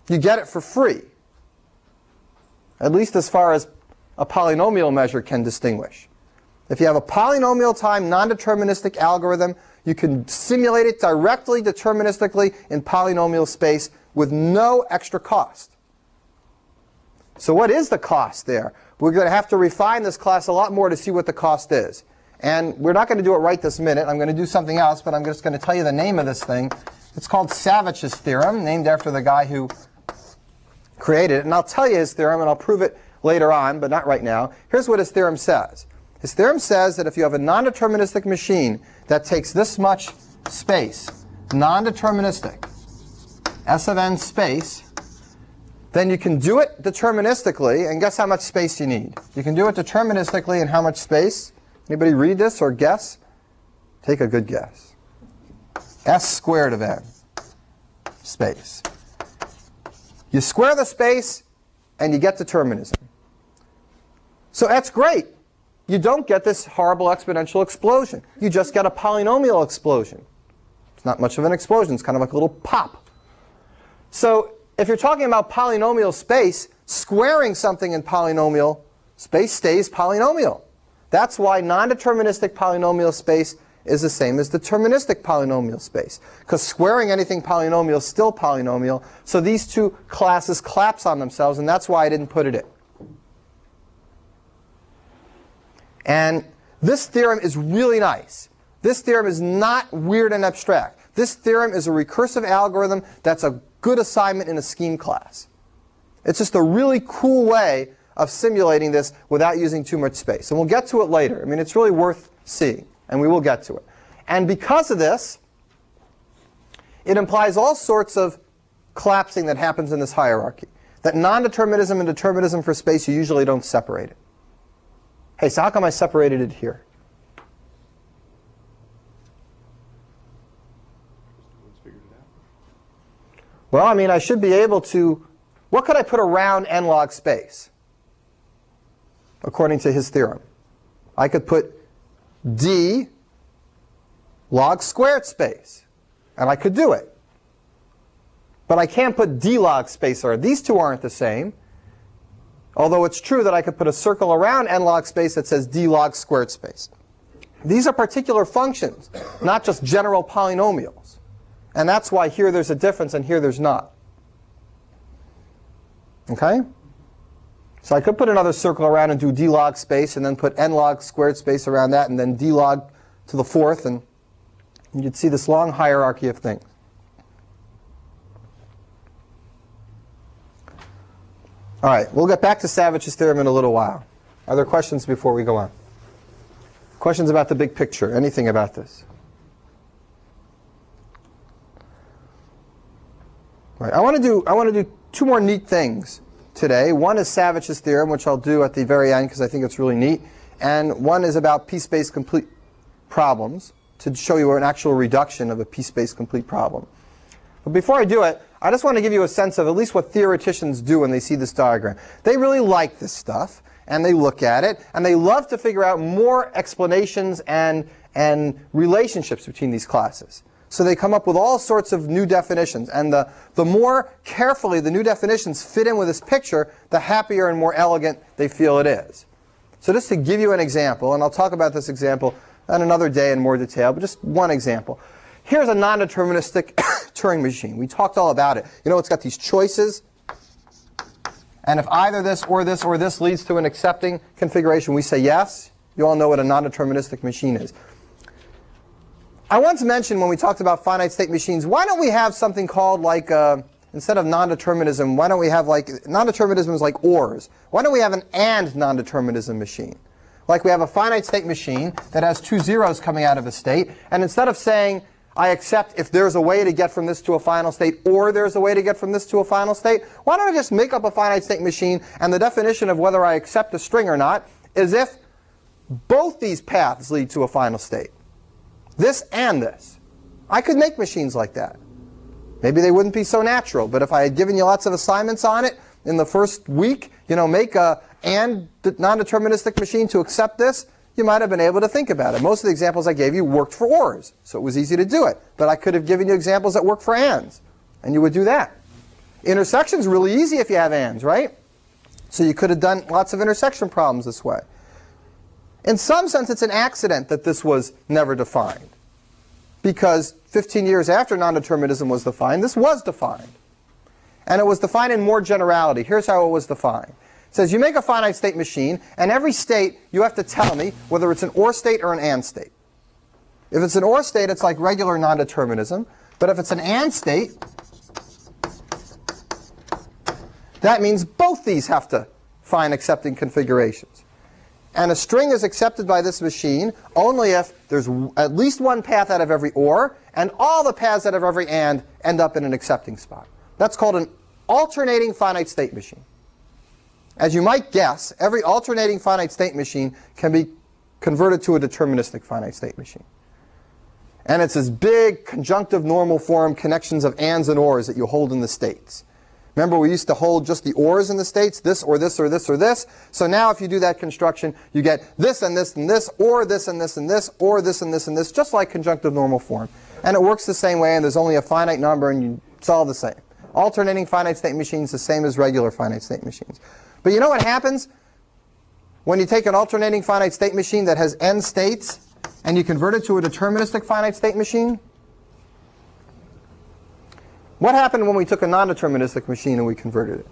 You get it for free. At least as far as a polynomial measure can distinguish. If you have a polynomial time non-deterministic algorithm, you can simulate it directly deterministically in polynomial space with no extra cost. So what is the cost there? We're going to have to refine this class a lot more to see what the cost is. And we're not going to do it right this minute. I'm going to do something else, but I'm just going to tell you the name of this thing. It's called Savage's theorem, named after the guy who created it. And I'll tell you his theorem, and I'll prove it later on, but not right now. Here's what his theorem says. His theorem says that if you have a non-deterministic machine that takes this much space, non-deterministic, S of n space, then you can do it deterministically, and guess how much space you need? You can do it deterministically in how much space? Anybody read this or guess? Take a good guess. S squared of n space. You square the space, and you get determinism. So that's great. You don't get this horrible exponential explosion. You just get a polynomial explosion. It's not much of an explosion. It's kind of like a little pop. So if you're talking about polynomial space, squaring something in polynomial space stays polynomial. That's why non-deterministic polynomial space is the same as deterministic polynomial space. Because squaring anything polynomial is still polynomial. So these two classes collapse on themselves, and that's why I didn't put it in. And this theorem is really nice. This theorem is not weird and abstract. This theorem is a recursive algorithm that's a good assignment in a scheme class. It's just a really cool way of simulating this without using too much space. And we'll get to it later. I mean, it's really worth seeing, and we will get to it. And because of this, it implies all sorts of collapsing that happens in this hierarchy. That non-determinism and determinism for space, you usually don't separate it. Hey, so how come I separated it here? Well, I mean, I should be able to, what could I put around n log space? According to his theorem. I could put d log squared space. And I could do it. But I can't put d log space there. These two aren't the same. Although it's true that I could put a circle around n log space that says d log squared space. These are particular functions, not just general polynomials. And that's why here there's a difference and here there's not. Okay? So I could put another circle around and do d log space and then put n log squared space around that and then d log to the fourth, and you'd see this long hierarchy of things. All right, we'll get back to Savage's theorem in a little while. Are there questions before we go on? Questions about the big picture? Anything about this? All right, I want to do two more neat things today. One is Savage's theorem, which I'll do at the very end because I think it's really neat. And one is about p-space complete problems to show you an actual reduction of a p-space complete problem. But before I do it, I just want to give you a sense of at least what theoreticians do when they see this diagram. They really like this stuff, and they look at it, and they love to figure out more explanations and relationships between these classes. So they come up with all sorts of new definitions. And the more carefully the new definitions fit in with this picture, the happier and more elegant they feel it is. So just to give you an example, and I'll talk about this example on another day in more detail, but just one example. Here's a non-deterministic Turing machine. We talked all about it. You know, it's got these choices. And if either this or this or this leads to an accepting configuration, we say yes. You all know what a non-deterministic machine is. I once mentioned when we talked about finite state machines, why don't we have something called like, instead of non-determinism, why don't we have like, non-determinism is like ORs. Why don't we have an AND non-determinism machine? Like we have a finite state machine that has two zeros coming out of a state, and instead of saying, I accept if there's a way to get from this to a final state, or there's a way to get from this to a final state, why don't I just make up a finite state machine, and the definition of whether I accept a string or not is if both these paths lead to a final state. This and this. I could make machines like that. Maybe they wouldn't be so natural, but if I had given you lots of assignments on it in the first week, you know, make a AND non-deterministic machine to accept this, you might have been able to think about it. Most of the examples I gave you worked for ORs, so it was easy to do it. But I could have given you examples that work for ANDs, and you would do that. Intersection's really easy if you have ANDs, right? So you could have done lots of intersection problems this way. In some sense, it's an accident that this was never defined, because 15 years after non-determinism was defined, this was defined. And it was defined in more generality. Here's how it was defined. It says you make a finite state machine, and every state you have to tell me whether it's an OR state or an AND state. If it's an OR state, it's like regular non-determinism. But if it's an AND state, that means both these have to find accepting configurations. And a string is accepted by this machine only if there's at least one path out of every OR, and all the paths out of every AND end up in an accepting spot. That's called an alternating finite state machine. As you might guess, every alternating finite state machine can be converted to a deterministic finite state machine. And it's this big conjunctive normal form connections of ands and ors that you hold in the states. Remember, we used to hold just the ors in the states, this or this or this or this. So now if you do that construction, you get this and this and this, or this and this and this, or this and this and this, just like conjunctive normal form. And it works the same way, and there's only a finite number, and it's all the same. Alternating finite state machines the same as regular finite state machines. But you know what happens when you take an alternating finite state machine that has n states and you convert it to a deterministic finite state machine? What happened when we took a non-deterministic machine and we converted it?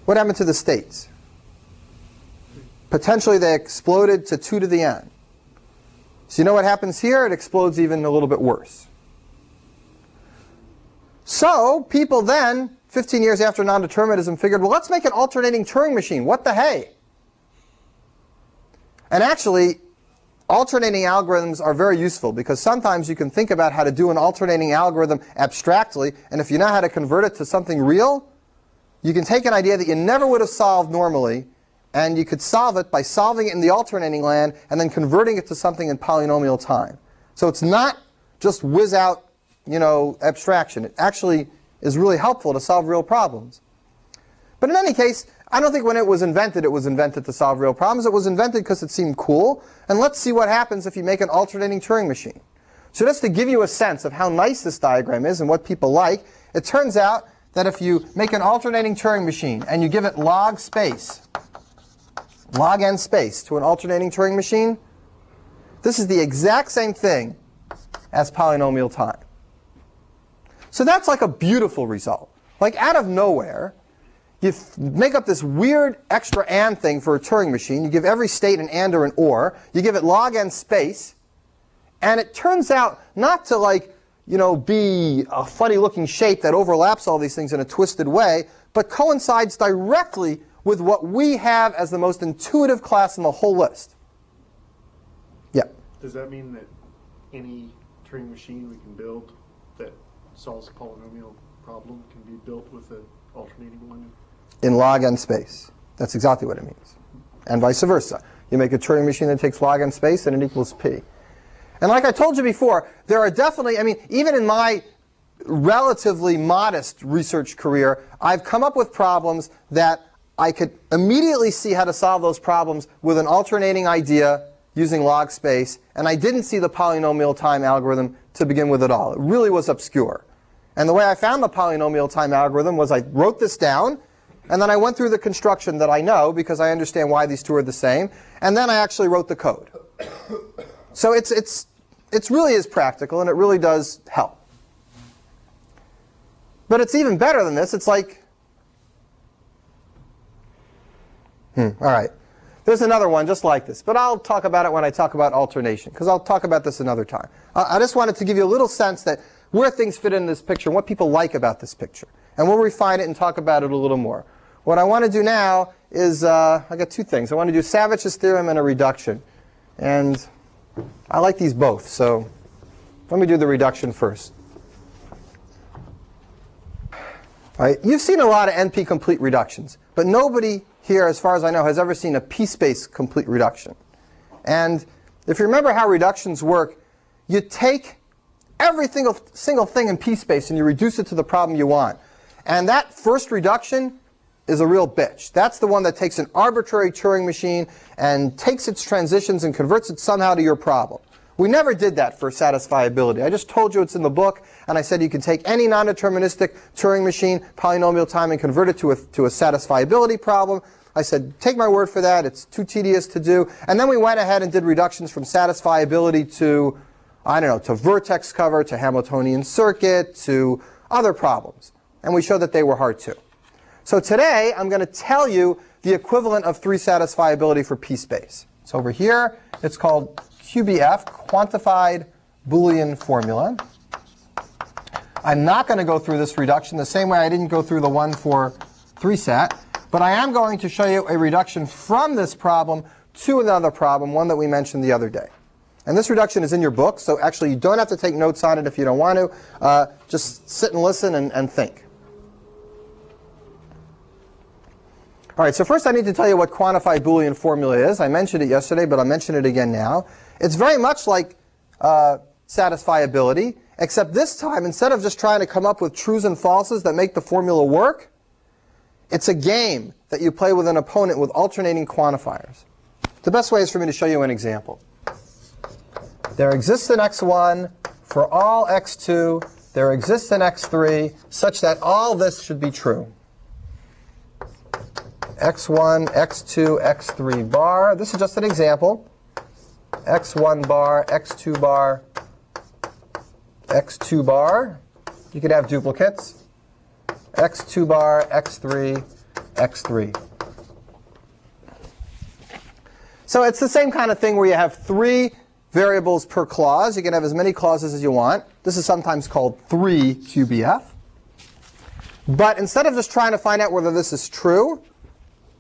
What happened to the states? Potentially they exploded to 2 to the n. So you know what happens here? It explodes even a little bit worse. So people then, 15 years after non-determinism, figured, well, let's make an alternating Turing machine. What the hey? And actually, alternating algorithms are very useful, because sometimes you can think about how to do an alternating algorithm abstractly, and if you know how to convert it to something real, you can take an idea that you never would have solved normally, and you could solve it by solving it in the alternating land and then converting it to something in polynomial time. So it's not just whiz out, abstraction. It actually is really helpful to solve real problems. But in any case, I don't think when it was invented to solve real problems. It was invented because it seemed cool. And let's see what happens if you make an alternating Turing machine. So just to give you a sense of how nice this diagram is and what people like, it turns out that if you make an alternating Turing machine and you give it log space, log n space to an alternating Turing machine, this is the exact same thing as polynomial time. So that's like a beautiful result. Like out of nowhere, you make up this weird extra and thing for a Turing machine. You give every state an and or an or. You give it log n space. And it turns out not to be a funny looking shape that overlaps all these things in a twisted way, but coincides directly with what we have as the most intuitive class in the whole list. Yeah. Does that mean that any Turing machine we can build that solves a polynomial problem can be built with an alternating one? In log n space. That's exactly what it means. And vice versa. You make a Turing machine that takes log n space and it equals p. And like I told you before, there are definitely, even in my relatively modest research career, I've come up with problems that I could immediately see how to solve those problems with an alternating idea using log space, and I didn't see the polynomial time algorithm to begin with at all. It really was obscure. And the way I found the polynomial time algorithm was I wrote this down, and then I went through the construction that I know because I understand why these two are the same, and then I actually wrote the code. So it really is practical, and it really does help. But it's even better than this. It's like, all right. There's another one just like this, but I'll talk about it when I talk about alternation, because I'll talk about this another time. I just wanted to give you a little sense that where things fit in this picture and what people like about this picture. And we'll refine it and talk about it a little more. What I want to do now is, I got two things. I want to do Savage's theorem and a reduction. And I like these both, so let me do the reduction first. All right, you've seen a lot of NP-complete reductions, but nobody here, as far as I know, has ever seen a p-space complete reduction. And if you remember how reductions work, you take every single thing in p-space and you reduce it to the problem you want. And that first reduction is a real bitch. That's the one that takes an arbitrary Turing machine and takes its transitions and converts it somehow to your problem. We never did that for satisfiability. I just told you it's in the book, and I said you can take any non-deterministic Turing machine, polynomial time, and convert it to a satisfiability problem. I said, take my word for that. It's too tedious to do. And then we went ahead and did reductions from satisfiability to, I don't know, to vertex cover, to Hamiltonian circuit, to other problems. And we showed that they were hard too. So today, I'm going to tell you the equivalent of 3 satisfiability for p-space. So over here, it's called QBF, quantified Boolean formula. I'm not going to go through this reduction the same way I didn't go through the one for 3-sat, but I am going to show you a reduction from this problem to another problem, one that we mentioned the other day. And this reduction is in your book, so actually you don't have to take notes on it if you don't want to. Just sit and listen and think. All right, so first I need to tell you what quantified Boolean formula is. I mentioned it yesterday, but I'll mention it again now. It's very much like satisfiability, except this time, instead of just trying to come up with trues and falses that make the formula work, it's a game that you play with an opponent with alternating quantifiers. The best way is for me to show you an example. There exists an x1 for all x2. There exists an x3 such that all this should be true. x1, x2, x3 bar. This is just an example. x1 bar, x2 bar, x2 bar. You could have duplicates. x2 bar, x3, x3. So it's the same kind of thing where you have 3 variables per clause. You can have as many clauses as you want. This is sometimes called 3 QBF. But instead of just trying to find out whether this is true,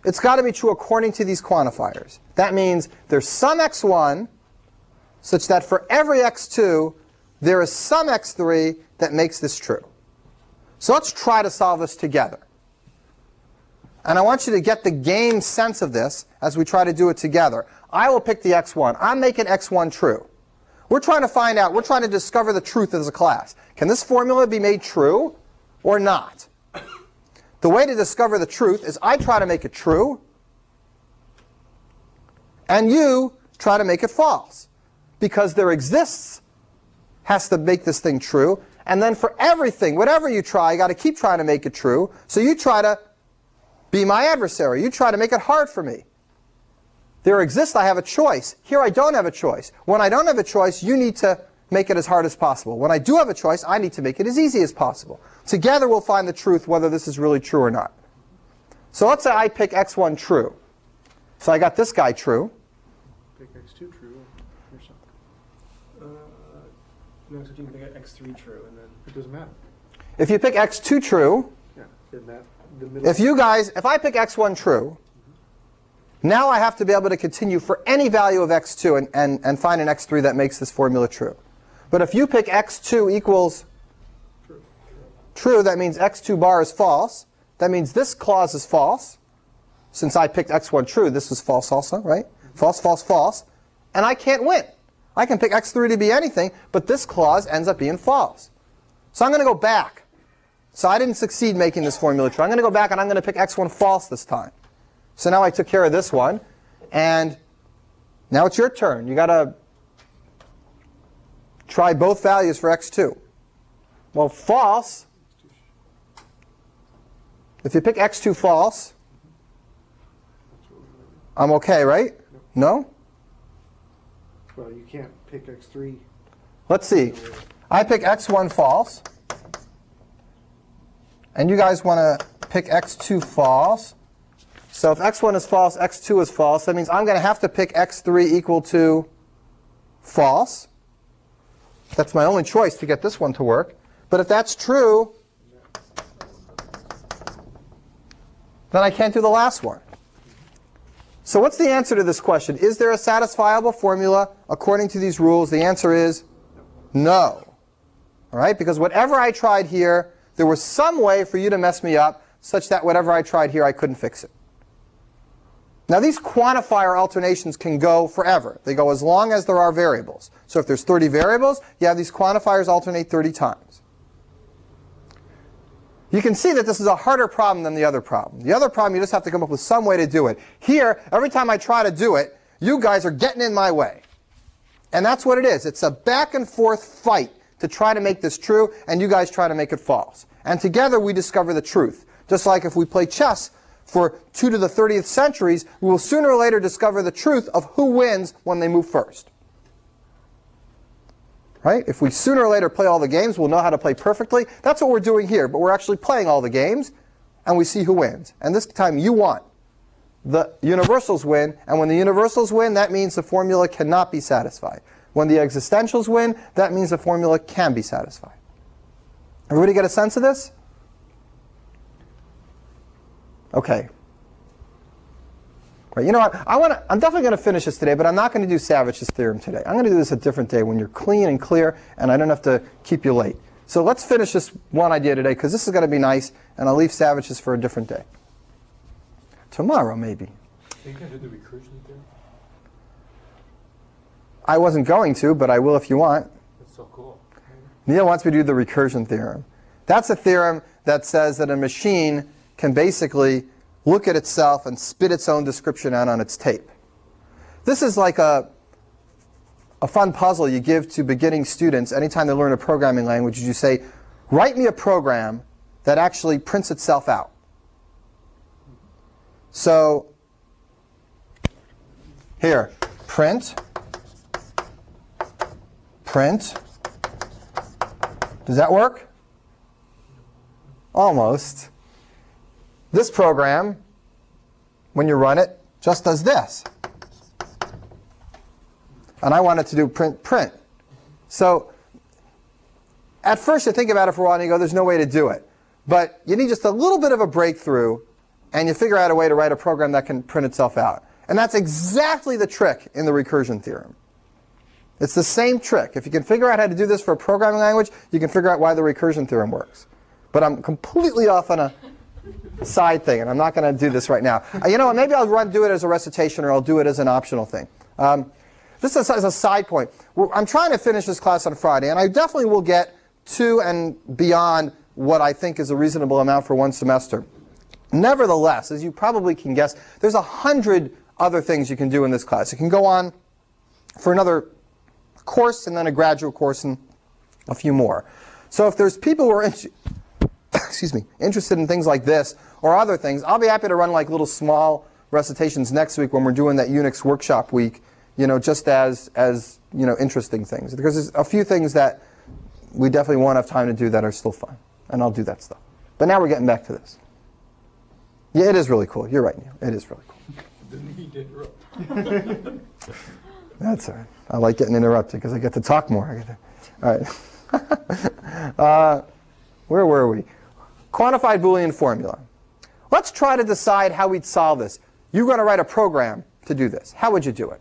it's got to be true according to these quantifiers. That means there's some x1 such that for every x2, there is some x3 that makes this true. So let's try to solve this together. And I want you to get the game sense of this as we try to do it together. I will pick the x1. I'm making x1 true. We're trying to find out, we're trying to discover the truth as a class. Can this formula be made true or not? The way to discover the truth is I try to make it true, and you try to make it false. Because there exists has to make this thing true, and then for everything, whatever you try, you got to keep trying to make it true. So you try to be my adversary. You try to make it hard for me. There exists, I have a choice. Here I don't have a choice. When I don't have a choice, you need to make it as hard as possible. When I do have a choice, I need to make it as easy as possible. Together we'll find the truth whether this is really true or not. So let's say I pick x1 true. So I got this guy true. Pick x2 true or something. No, so you can pick x3 true, and then It doesn't matter. If you pick x2 true, Yeah, then that, the middle. if I pick x1 true, now I have to be able to continue for any value of x2 and find an x3 that makes this formula true. But if you pick x2 equals true, that means x2 bar is false. That means this clause is false. Since I picked x1 true, this was false also, right? False, false, false. And I can't win. I can pick x3 to be anything, but this clause ends up being false. So I'm going to go back. So I didn't succeed making this formula true. I'm going to go back and I'm going to pick x1 false this time. So now I took care of this one. And now it's your turn. You've got to try both values for x2. Well, false. If you pick x2 false, I'm OK, right? No? Well, you can't pick x3. Let's see. I pick x1 false. And you guys want to pick x2 false. So if x1 is false, x2 is false. That means I'm going to have to pick x3 equal to false. That's my only choice to get this one to work. But if that's true, then I can't do the last one. So what's the answer to this question? Is there a satisfiable formula according to these rules? The answer is no. All right? Because whatever I tried here, there was some way for you to mess me up such that whatever I tried here, I couldn't fix it. Now these quantifier alternations can go forever. They go as long as there are variables. So if there's 30 variables, you have these quantifiers alternate 30 times. You can see that this is a harder problem than the other problem. The other problem, you just have to come up with some way to do it. Here, every time I try to do it, you guys are getting in my way. And that's what it is. It's a back and forth fight to try to make this true, and you guys try to make it false. And together we discover the truth. Just like if we play chess for 2 to the 30th centuries, we will sooner or later discover the truth of who wins when they move first. Right? If we sooner or later play all the games, we'll know how to play perfectly. That's what we're doing here, but we're actually playing all the games, and we see who wins. And this time you won. The universals win, and when the universals win, that means the formula cannot be satisfied. When the existentials win, that means the formula can be satisfied. Everybody get a sense of this? Okay. Right, you know what? I'm definitely going to finish this today, but I'm not going to do Savage's theorem today. I'm going to do this a different day when you're clean and clear, and I don't have to keep you late. So let's finish this one idea today, because this is going to be nice, and I'll leave Savage's for a different day. Tomorrow, maybe. Are you going to do the recursion theorem? I wasn't going to, but I will if you want. That's so cool. Neil wants me to do the recursion theorem. That's a theorem that says that a machine can basically look at itself and spit its own description out on its tape. This is like a fun puzzle you give to beginning students anytime they learn a programming language. You say, write me a program that actually prints itself out. So here, print. Does that work? Almost. This program, when you run it, just does this. And I want it to do print. So at first you think about it for a while and you go, there's no way to do it. But you need just a little bit of a breakthrough, and you figure out a way to write a program that can print itself out. And that's exactly the trick in the recursion theorem. It's the same trick. If you can figure out how to do this for a programming language, you can figure out why the recursion theorem works. But I'm completely off on a side thing, and I'm not going to do this right now. You know what, maybe I'll do it as a recitation, or I'll do it as an optional thing. Just as a side point, I'm trying to finish this class on Friday, and I definitely will get to and beyond what I think is a reasonable amount for one semester. Nevertheless, as you probably can guess, there's 100 other things you can do in this class. You can go on for another course, and then a graduate course, and a few more. So if there's people who are interested in things like this or other things, I'll be happy to run like little small recitations next week when we're doing that Unix workshop week, just as interesting things. Because there's a few things that we definitely won't have time to do that are still fun, and I'll do that stuff. But now we're getting back to this. Yeah, it is really cool. You're right, Neil. It is really cool. Didn't he interrupt? That's all right. I like getting interrupted because I get to talk more. All right. Where were we? Quantified Boolean formula. Let's try to decide how we'd solve this. You're going to write a program to do this. How would you do it?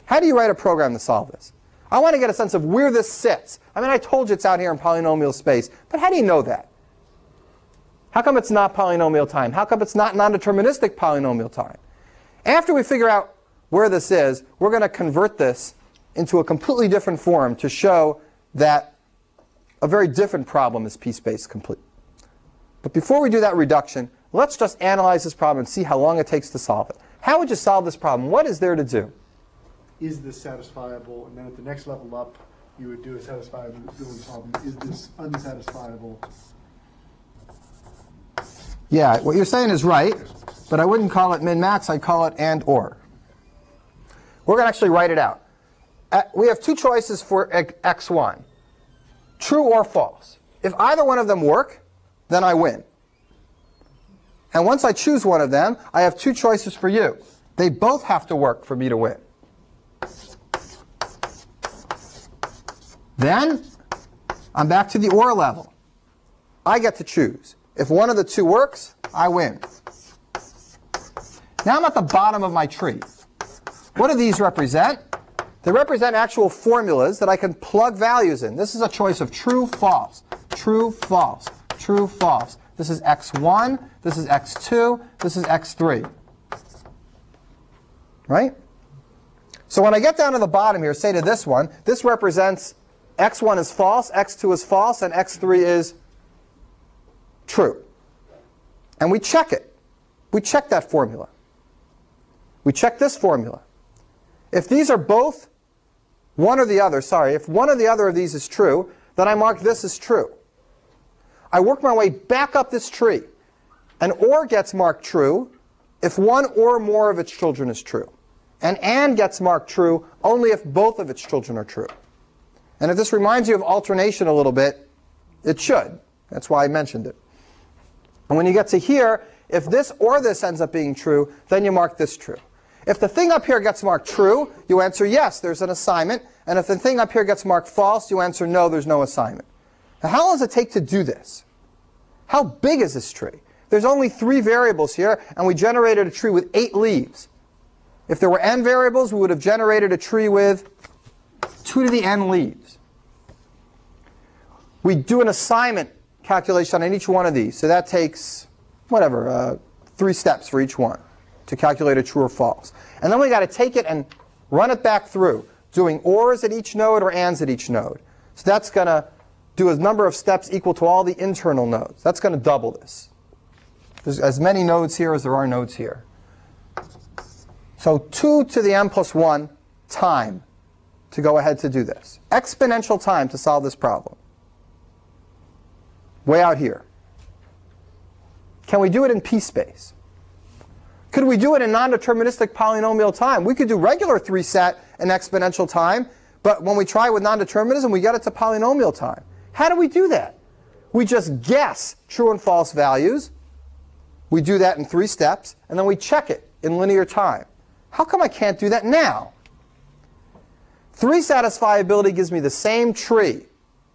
How do you write a program to solve this? I want to get a sense of where this sits. I mean, I told you it's out here in polynomial space, but how do you know that? How come it's not polynomial time? How come it's not non-deterministic polynomial time? After we figure out where this is, we're going to convert this into a completely different form to show that a very different problem is p-space complete. But before we do that reduction, let's just analyze this problem and see how long it takes to solve it. How would you solve this problem? What is there to do? Is this satisfiable? And then at the next level up, you would do a satisfiable Boolean problem. Is this unsatisfiable? Yeah, what you're saying is right, but I wouldn't call it min-max. I'd call it and/or. We're going to actually write it out. We have two choices for x1, true or false. If either one of them work, then I win. And once I choose one of them, I have two choices for you. They both have to work for me to win. Then I'm back to the or level. I get to choose. If one of the two works, I win. Now I'm at the bottom of my tree. What do these represent? They represent actual formulas that I can plug values in. This is a choice of true, false, true, false, true, false. This is x1, this is x2, this is x3. Right? So when I get down to the bottom here, say to this one, this represents x1 is false, x2 is false, and x3 is true. And we check it. We check that formula. We check this formula. If these are both one or the other, if one or the other of these is true, then I mark this as true. I work my way back up this tree. An OR gets marked true if one or more of its children is true. And gets marked true only if both of its children are true. And if this reminds you of alternation a little bit, it should. That's why I mentioned it. And when you get to here, if this or this ends up being true, then you mark this true. If the thing up here gets marked true, you answer yes, there's an assignment. And if the thing up here gets marked false, you answer no, there's no assignment. Now, how long does it take to do this? How big is this tree? There's only 3 variables here, and we generated a tree with 8 leaves. If there were n variables, we would have generated a tree with 2 to the n leaves. We do an assignment calculation on each one of these. So that takes, whatever, 3 steps for each one to calculate a true or false. And then we got to take it and run it back through, doing ors at each node or ands at each node. So that's going to do a number of steps equal to all the internal nodes. That's going to double this. There's as many nodes here as there are nodes here. So 2 to the n plus 1 time to go ahead to do this. Exponential time to solve this problem. Way out here. Can we do it in p-space? Could we do it in non-deterministic polynomial time? We could do regular 3-sat in exponential time, but when we try with non-determinism, we get it to polynomial time. How do we do that? We just guess true and false values. We do that in 3 steps, and then we check it in linear time. How come I can't do that now? 3 satisfiability gives me the same tree,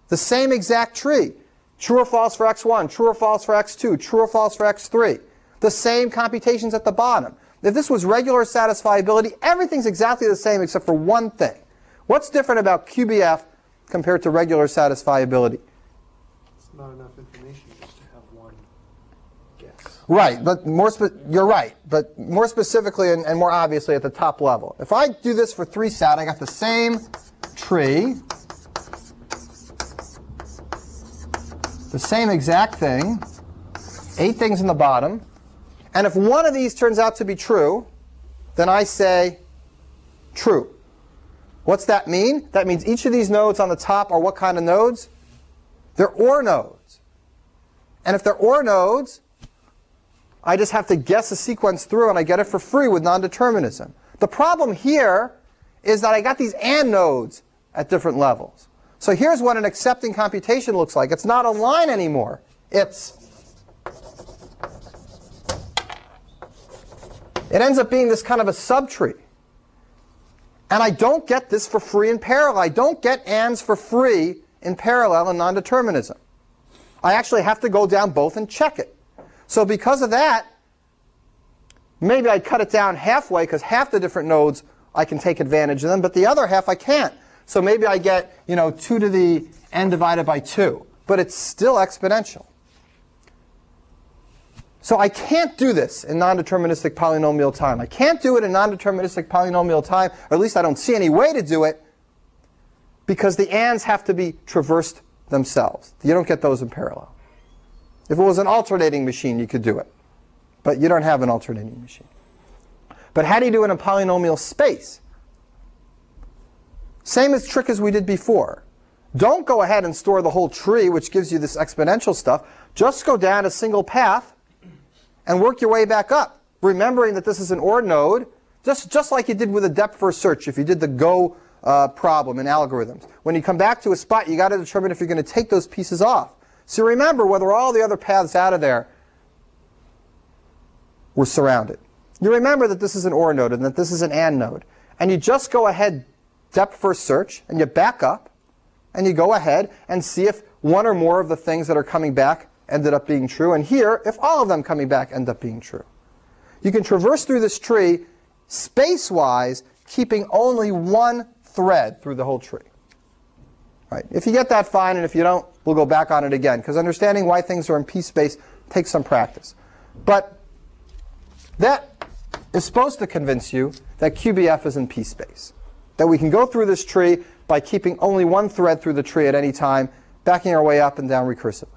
the same exact tree. True or false for x1, true or false for x2, true or false for x3. The same computations at the bottom. If this was regular satisfiability, everything's exactly the same except for one thing. What's different about QBF compared to regular satisfiability? It's not enough information just to have one guess. Right, but you're right. But more specifically and more obviously at the top level. If I do this for 3-sat, I got the same tree, the same exact thing, 8 things in the bottom. And if one of these turns out to be true, then I say true. What's that mean? That means each of these nodes on the top are what kind of nodes? They're OR nodes. And if they're OR nodes, I just have to guess a sequence through, and I get it for free with non-determinism. The problem here is that I got these AND nodes at different levels. So here's what an accepting computation looks like. It's not a line anymore. It ends up being this kind of a subtree. And I don't get this for free in parallel. I don't get ANDs for free in parallel in non-determinism. I actually have to go down both and check it. So because of that, maybe I cut it down halfway, because half the different nodes I can take advantage of them, but the other half I can't. So maybe I get 2 to the n divided by 2. But it's still exponential. So I can't do this in non-deterministic polynomial time. I can't do it in non-deterministic polynomial time, or at least I don't see any way to do it, because the ands have to be traversed themselves. You don't get those in parallel. If it was an alternating machine, you could do it. But you don't have an alternating machine. But how do you do it in polynomial space? Same as trick as we did before. Don't go ahead and store the whole tree, which gives you this exponential stuff. Just go down a single path and work your way back up, remembering that this is an OR node, just like you did with a depth first search if you did the GO problem in algorithms. When you come back to a spot, you got to determine if you're going to take those pieces off. So remember whether all the other paths out of there were surrounded. You remember that this is an OR node and that this is an AND node. And you just go ahead, depth first search, and you back up, and you go ahead and see if one or more of the things that are coming back ended up being true, and here, if all of them coming back end up being true. You can traverse through this tree space-wise, keeping only one thread through the whole tree. Right. If you get that, fine, and if you don't, we'll go back on it again, because understanding why things are in p-space takes some practice. But that is supposed to convince you that QBF is in p-space, that we can go through this tree by keeping only one thread through the tree at any time, backing our way up and down recursively.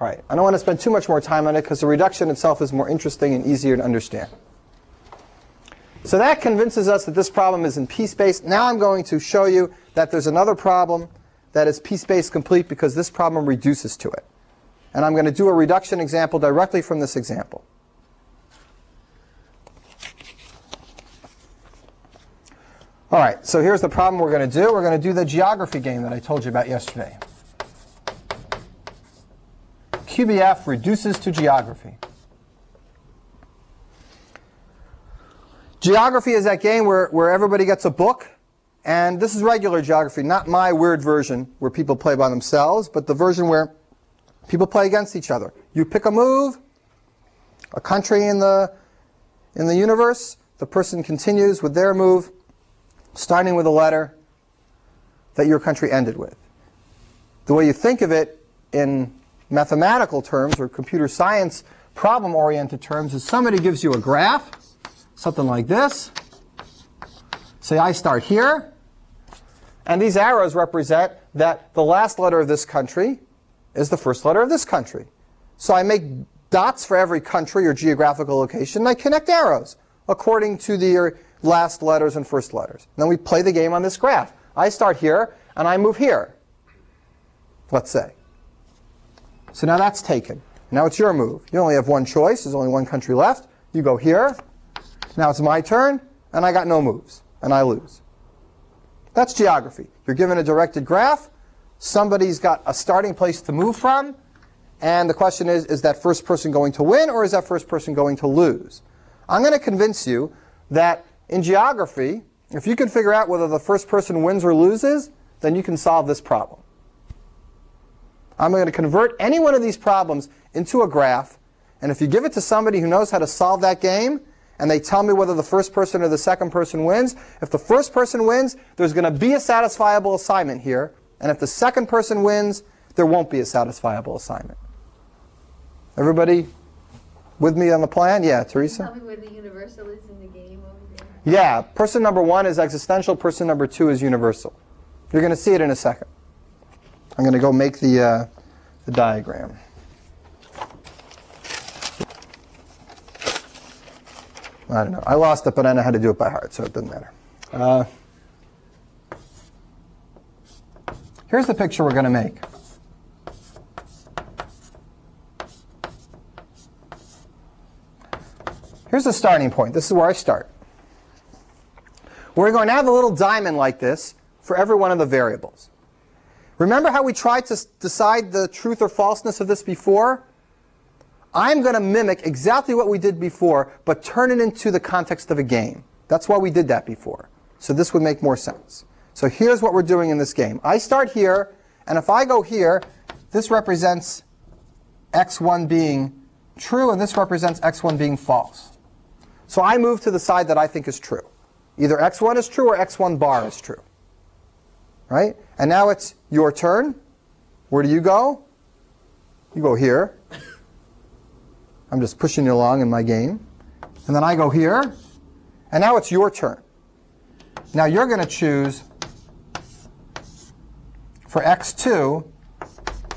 All right, I don't want to spend too much more time on it because the reduction itself is more interesting and easier to understand. So that convinces us that this problem is in p-space. Now I'm going to show you that there's another problem that is p-space complete because this problem reduces to it. And I'm going to do a reduction example directly from this example. All right, so here's the problem we're going to do. We're going to do the geography game that I told you about yesterday. QBF reduces to geography. Geography is that game where everybody gets a book, and this is regular geography, not my weird version where people play by themselves, but the version where people play against each other. You pick a move, a country in the universe, the person continues with their move, starting with a letter that your country ended with. The way you think of it in mathematical terms or computer science problem-oriented terms is somebody gives you a graph, something like this. Say I start here, and these arrows represent that the last letter of this country is the first letter of this country. So I make dots for every country or geographical location, and I connect arrows according to the last letters and first letters. And then we play the game on this graph. I start here, and I move here, let's say. So now that's taken. Now it's your move. You only have one choice. There's only one country left. You go here. Now it's my turn, and I got no moves, and I lose. That's geography. You're given a directed graph. Somebody's got a starting place to move from, and the question is that first person going to win, or is that first person going to lose? I'm going to convince you that in geography, if you can figure out whether the first person wins or loses, then you can solve this problem. I'm going to convert any one of these problems into a graph, and if you give it to somebody who knows how to solve that game, and they tell me whether the first person or the second person wins, if the first person wins, there's going to be a satisfiable assignment here, and if the second person wins, there won't be a satisfiable assignment. Everybody with me on the plan? Yeah, Teresa? Tell me where the universal is in the game over there. Yeah, person number 1 is existential, person number 2 is universal. You're going to see it in a second. I'm going to go make the diagram. I don't know. I lost it, but I know how to do it by heart, so it doesn't matter. Here's the picture we're going to make. Here's the starting point. This is where I start. We're going to have a little diamond like this for every one of the variables. Remember how we tried to decide the truth or falseness of this before? I'm going to mimic exactly what we did before, but turn it into the context of a game. That's why we did that before. So this would make more sense. So here's what we're doing in this game. I start here, and if I go here, this represents x1 being true, and this represents x1 being false. So I move to the side that I think is true. Either x1 is true or x1 bar is true. Right? And now it's your turn. Where do you go? You go here. I'm just pushing you along in my game. And then I go here. And now it's your turn. Now you're going to choose for x2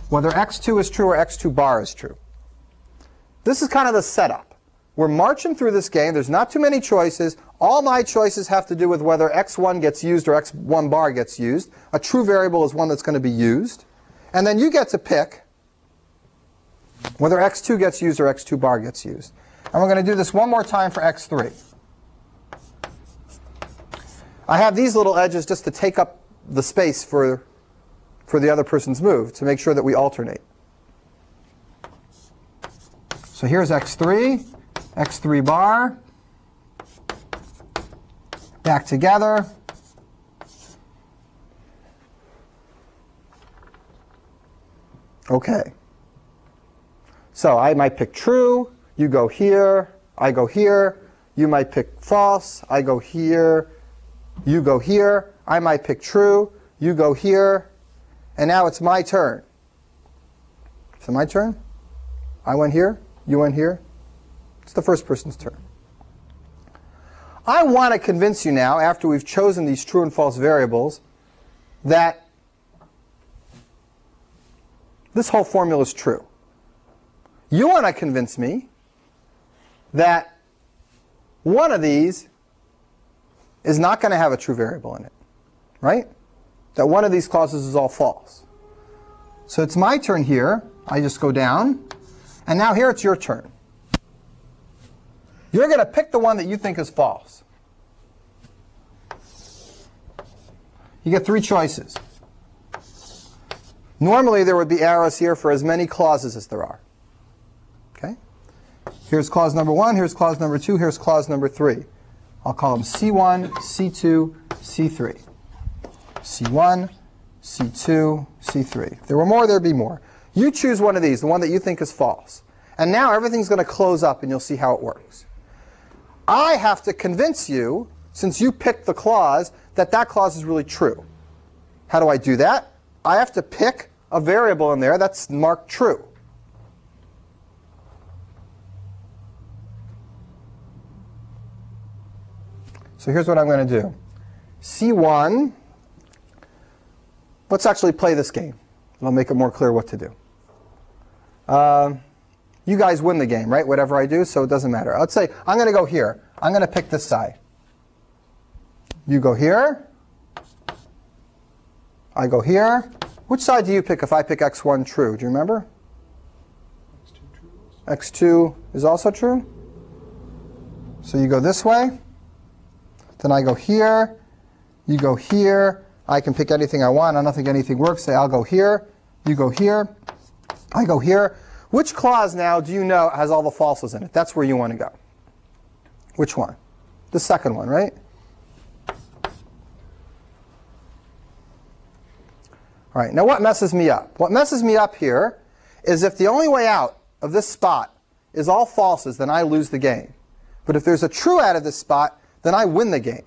whether x2 is true or x2 bar is true. This is kind of the setup. We're marching through this game. There's not too many choices. All my choices have to do with whether x1 gets used or x1 bar gets used. A true variable is one that's going to be used. And then you get to pick whether x2 gets used or x2 bar gets used. And we're going to do this one more time for x3. I have these little edges just to take up the space for the other person's move, to make sure that we alternate. So here's x3, x3 bar, back together. Okay. So I might pick true, you go here, I go here. You might pick false, I go here, you go here. I might pick true, you go here. And now it's my turn. Is it my turn? I went here, you went here. It's the first person's turn. I want to convince you now, after we've chosen these true and false variables, that this whole formula is true. You want to convince me that one of these is not going to have a true variable in it, right? That one of these clauses is all false. So it's my turn here. I just go down. And now here it's your turn. You're going to pick the one that you think is false. You get three choices. Normally, there would be arrows here for as many clauses as there are. Okay? Here's clause number 1, here's clause number 2, here's clause number 3. I'll call them C1, C2, C3. C1, C2, C3. If there were more, there'd be more. You choose one of these, the one that you think is false. And now everything's going to close up and you'll see how it works. I have to convince you, since you picked the clause, that that clause is really true. How do I do that? I have to pick a variable in there that's marked true. So here's what I'm going to do. C1, let's actually play this game. I'll make it more clear what to do. You guys win the game, right? Whatever I do, so it doesn't matter. Let's say I'm going to go here. I'm going to pick this side. You go here. I go here. Which side do you pick if I pick x1 true? Do you remember? x2 is also true. So you go this way. Then I go here. You go here. I can pick anything I want. I don't think anything works. Say I'll go here. You go here. I go here. Which clause now do you know has all the falses in it? That's where you want to go. Which one? The second one, right? All right, now what messes me up? What messes me up here is if the only way out of this spot is all falses, then I lose the game. But if there's a true out of this spot, then I win the game.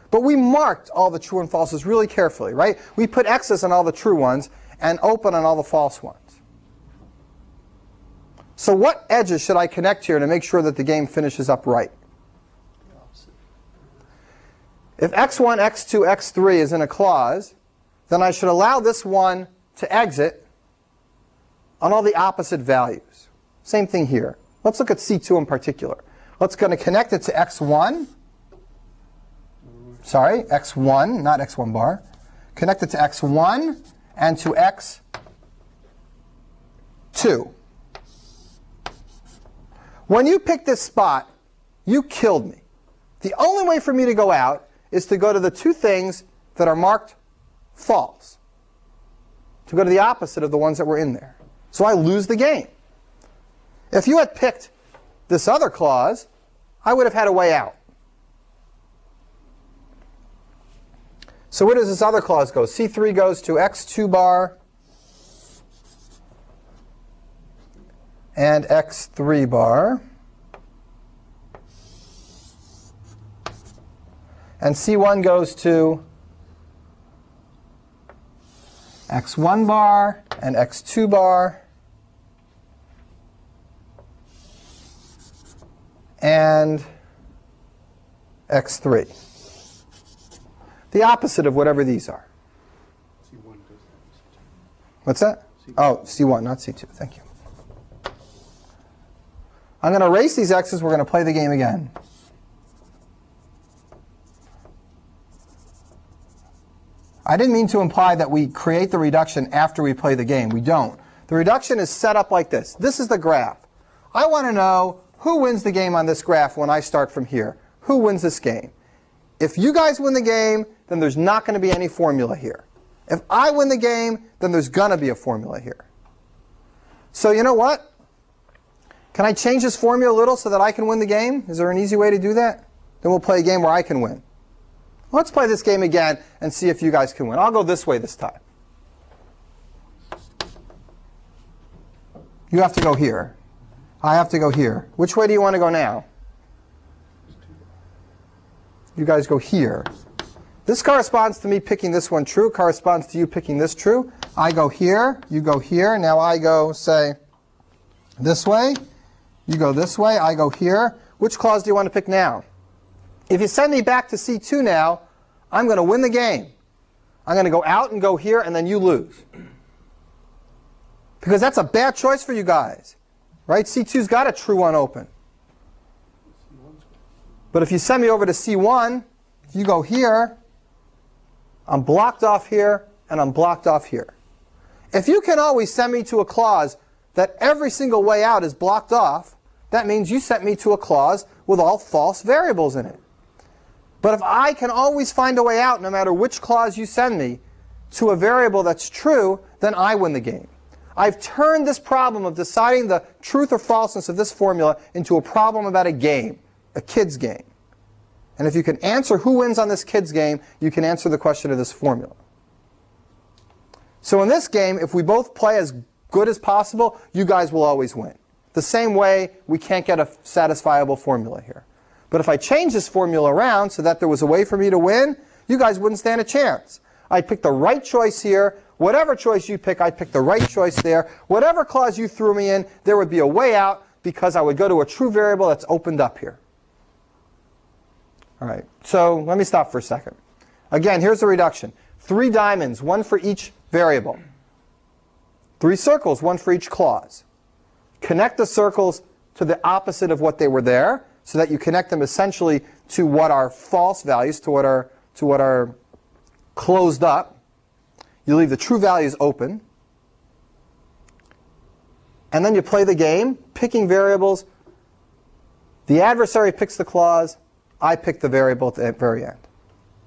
But we marked all the true and falses really carefully, right? We put X's on all the true ones and open on all the false ones. So what edges should I connect here to make sure that the game finishes up right? If x1, x2, x3 is in a clause, then I should allow this one to exit on all the opposite values. Same thing here. Let's look at C2 in particular. Let's going to connect it to x1. Sorry, x1, not x1 bar. Connect it to x1 and to x2. When you picked this spot, you killed me. The only way for me to go out is to go to the two things that are marked false. To go to the opposite of the ones that were in there. So I lose the game. If you had picked this other clause, I would have had a way out. So where does this other clause go? C3 goes to x2 bar and x3 bar. And C1 goes to x1 bar and x2 bar and x3. The opposite of whatever these are. What's that? Oh, C1, not C2. Thank you. I'm going to erase these x's. We're going to play the game again. I didn't mean to imply that we create the reduction after we play the game. We don't. The reduction is set up like this. This is the graph. I want to know who wins the game on this graph when I start from here. Who wins this game? If you guys win the game, then there's not going to be any formula here. If I win the game, then there's going to be a formula here. So you know what? Can I change this formula a little so that I can win the game? Is there an easy way to do that? Then we'll play a game where I can win. Let's play this game again and see if you guys can win. I'll go this way this time. You have to go here. I have to go here. Which way do you want to go now? You guys go here. This corresponds to me picking this one true, corresponds to you picking this true. I go here, you go here. Now I go, say, this way. You go this way, I go here. Which clause do you want to pick now? If you send me back to C2 now, I'm going to win the game. I'm going to go out and go here, and then you lose. Because that's a bad choice for you guys. Right? C2's got a true one open. But if you send me over to C1, if you go here, I'm blocked off here, and I'm blocked off here. If you can always send me to a clause that every single way out is blocked off, that means you sent me to a clause with all false variables in it. But if I can always find a way out, no matter which clause you send me, to a variable that's true, then I win the game. I've turned this problem of deciding the truth or falseness of this formula into a problem about a game, a kid's game. And if you can answer who wins on this kid's game, you can answer the question of this formula. So in this game, if we both play as good as possible, you guys will always win. The same way we can't get a satisfiable formula here. But if I change this formula around so that there was a way for me to win, you guys wouldn't stand a chance. I'd pick the right choice here. Whatever choice you pick, I'd pick the right choice there. Whatever clause you threw me in, there would be a way out because I would go to a true variable that's opened up here. All right, so let me stop for a second. Again, here's the reduction. 3 diamonds, 1 for each variable. 3 circles, 1 for each clause. Connect the circles to the opposite of what they were there, so that you connect them essentially to what are false values, to what are closed up. You leave the true values open. And then you play the game, picking variables. The adversary picks the clause. I pick the variable at the very end.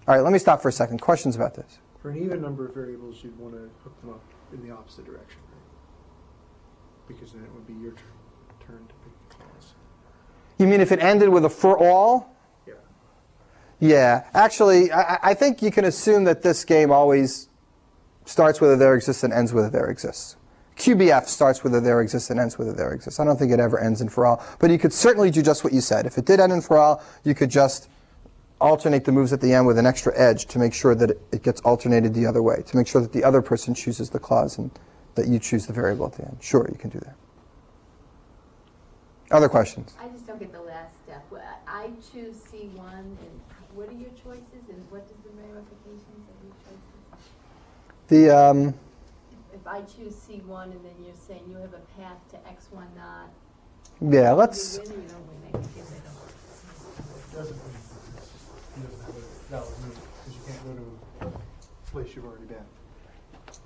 All right, let me stop for a second. Questions about this? For an even number of variables, you'd want to hook them up in the opposite direction, right? Because then it would be your turn to pick the clause. You mean if it ended with a for all? Yeah. Yeah. Actually, I think you can assume that this game always starts with a there exists and ends with a there exists. QBF starts with a there exists and ends with a there exists. I don't think it ever ends in for all. But you could certainly do just what you said. If it did end in for all, you could just alternate the moves at the end with an extra edge to make sure that it gets alternated the other way, to make sure that the other person chooses the clause and that you choose the variable at the end. Sure, you can do that. Other questions? I just don't get the last step. I choose C1, and what are your choices, and what is the ramifications of your choices? If I choose C1, and then you're saying you have a path to X1 not. Yeah, let's. You win or you don't win? I can give it It doesn't mean he doesn't have a valid move because you can't go to a place you've already been.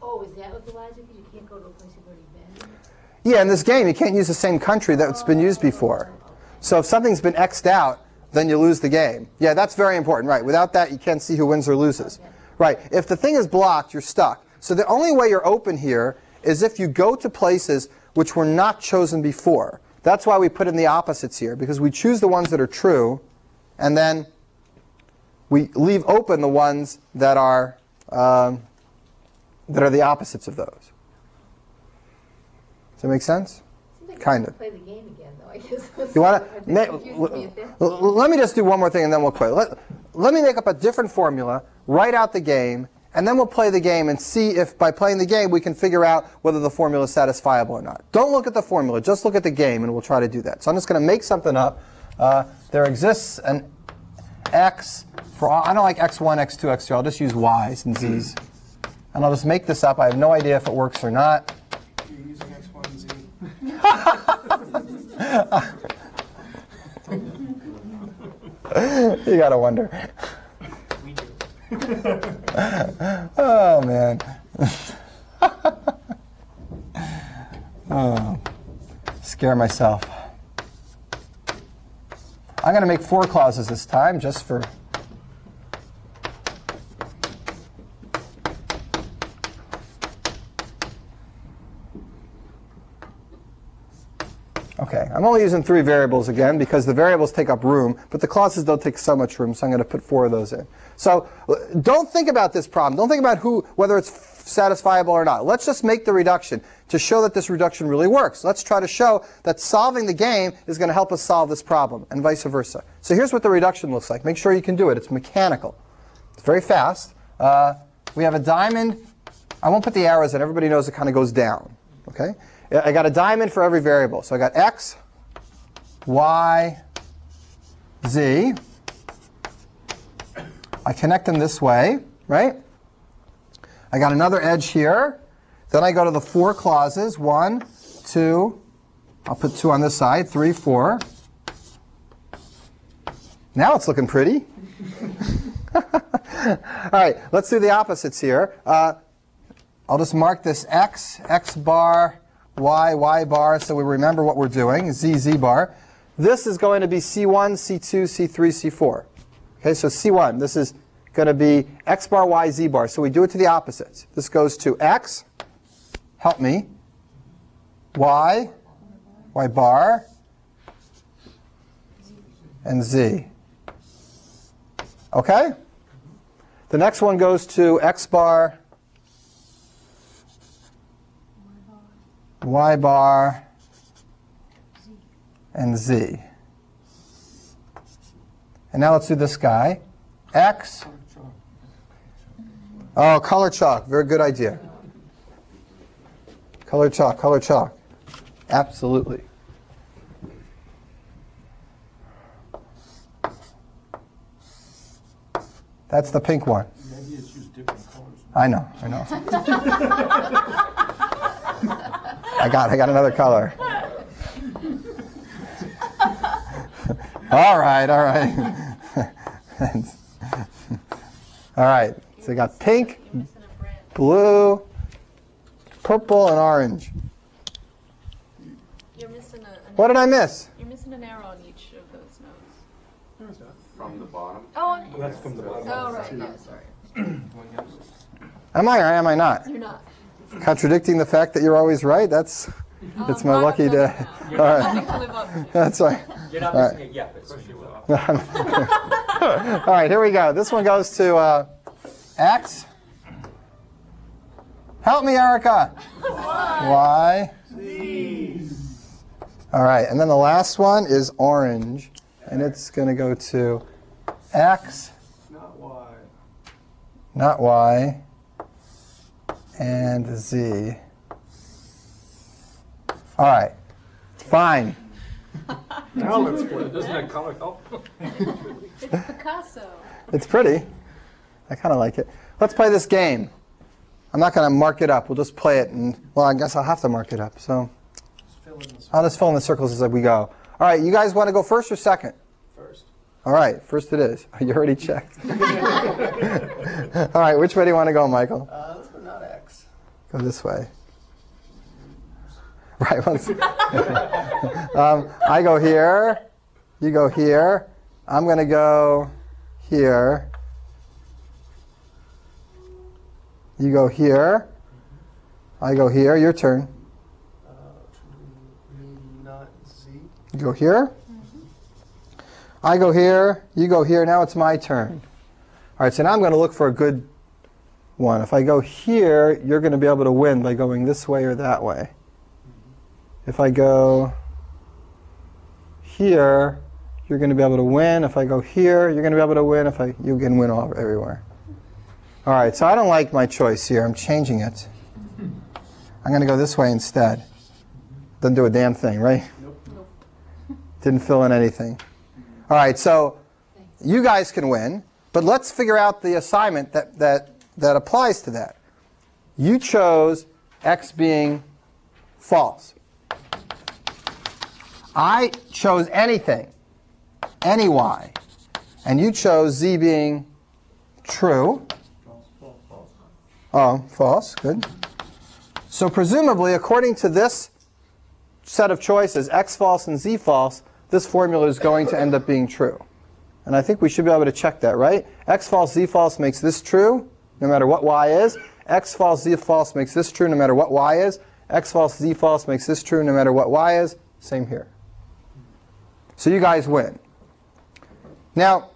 Oh, is that what the logic is? You can't go to a place you've already been? Yeah, in this game, you can't use the same country that's been used before. So if something's been X'd out, then you lose the game. Yeah, that's very important, right? Without that, you can't see who wins or loses. Okay. Right. If the thing is blocked, you're stuck. So the only way you're open here is if you go to places which were not chosen before. That's why we put in the opposites here, because we choose the ones that are true, and then we leave open the ones that are the opposites of those. Does that make sense? Seems like Kind we of. should play the game again, though. I guess. You want to? Let me just do one more thing, and then we'll quit. Let me make up a different formula, write out the game, and then we'll play the game and see if by playing the game we can figure out whether the formula is satisfiable or not. Don't look at the formula, just look at the game, and we'll try to do that. So I'm just going to make something up. There exists an x for all, I don't like x1, x2, x3. I'll just use y's and z's. And I'll just make this up. I have no idea if it works or not. You're using X, Y, and Z. You got to wonder. We do. Oh, man. Oh, scare myself. I'm going to make 4 clauses this time, just for... Okay, I'm only using 3 variables again because the variables take up room, but the clauses don't take so much room, so I'm going to put 4 of those in. So don't think about this problem. Don't think about whether it's satisfiable or not. Let's just make the reduction to show that this reduction really works. Let's try to show that solving the game is going to help us solve this problem, and vice versa. So here's what the reduction looks like. Make sure you can do it. It's mechanical. It's very fast. We have a diamond. I won't put the arrows in. Everybody knows it kind of goes down. Okay? I got a diamond for every variable. So I got x, y, z. I connect them this way, right? I got another edge here. Then I go to the 4 clauses. 1, 2. I'll put 2 on this side. 3, 4. Now it's looking pretty. All right, let's do the opposites here. I'll just mark this x, x bar, y, y bar, so we remember what we're doing, z, z bar. This is going to be C1, C2, C3, C4. Okay, so C1, this is going to be x bar, y, z bar. So we do it to the opposites. This goes to x, help me, y, y bar, and z. Okay? The next one goes to x bar, y bar, and z. And now let's do this guy. X. Oh, color chalk. Very good idea. Color chalk, color chalk. Absolutely. That's the pink one. Maybe it's used different colors. I know, I know. I got another color. All right, all right. All right, so we got pink, blue, purple, and orange. You're missing What did I miss? You're missing an arrow on each of those nodes. From the bottom. Oh, That's from the bottom. oh right, yeah, sorry. Am I or am I not? You're not. Contradicting the fact that you're always right? That's my part of lucky them day. now. All right, Nothing to live up to. that's right. You're not All right. missing it yet, but soon you will. All right, here we go. This one goes to X. Help me, Erica. Y. All right, and then the last one is orange, and it's going to go to X, Not Y. not Y, and Z. All right, fine. Now let's play. Doesn't that color help? It's Picasso. It's pretty. I kind of like it. Let's play this game. I'm not going to mark it up. We'll just play it, and well, I guess I'll have to mark it up. So I'll just fill in the circles as we go. All right, you guys want to go first or second? First. All right, first it is. You already checked. All right, which way do you want to go, Michael? Let's go not X. Go this way. Right. I go here. You go here. I'm going to go here. You go here. I go here. Your turn. Not Z. You go here. I go here. You go here. Now it's my turn. All right, so now I'm going to look for a good one. If I go here, you're going to be able to win by going this way or that way. If I go here, you're going to be able to win. If I go here, you're going to be able to win. You can win all everywhere. All right, so I don't like my choice here. I'm changing it. I'm going to go this way instead. Doesn't do a damn thing, right? Nope. Didn't fill in anything. All right, so you guys can win, but let's figure out the assignment that applies to that. You chose X being false. I chose anything, any Y, and you chose Z being true. Oh, false, good. So presumably, according to this set of choices, X false and Z false, this formula is going to end up being true. And I think we should be able to check that, right? X false, Z false makes this true, no matter what Y is. X false, Z false makes this true, no matter what Y is. X false, Z false makes this true, no matter what Y is. Same here. So you guys win. Now,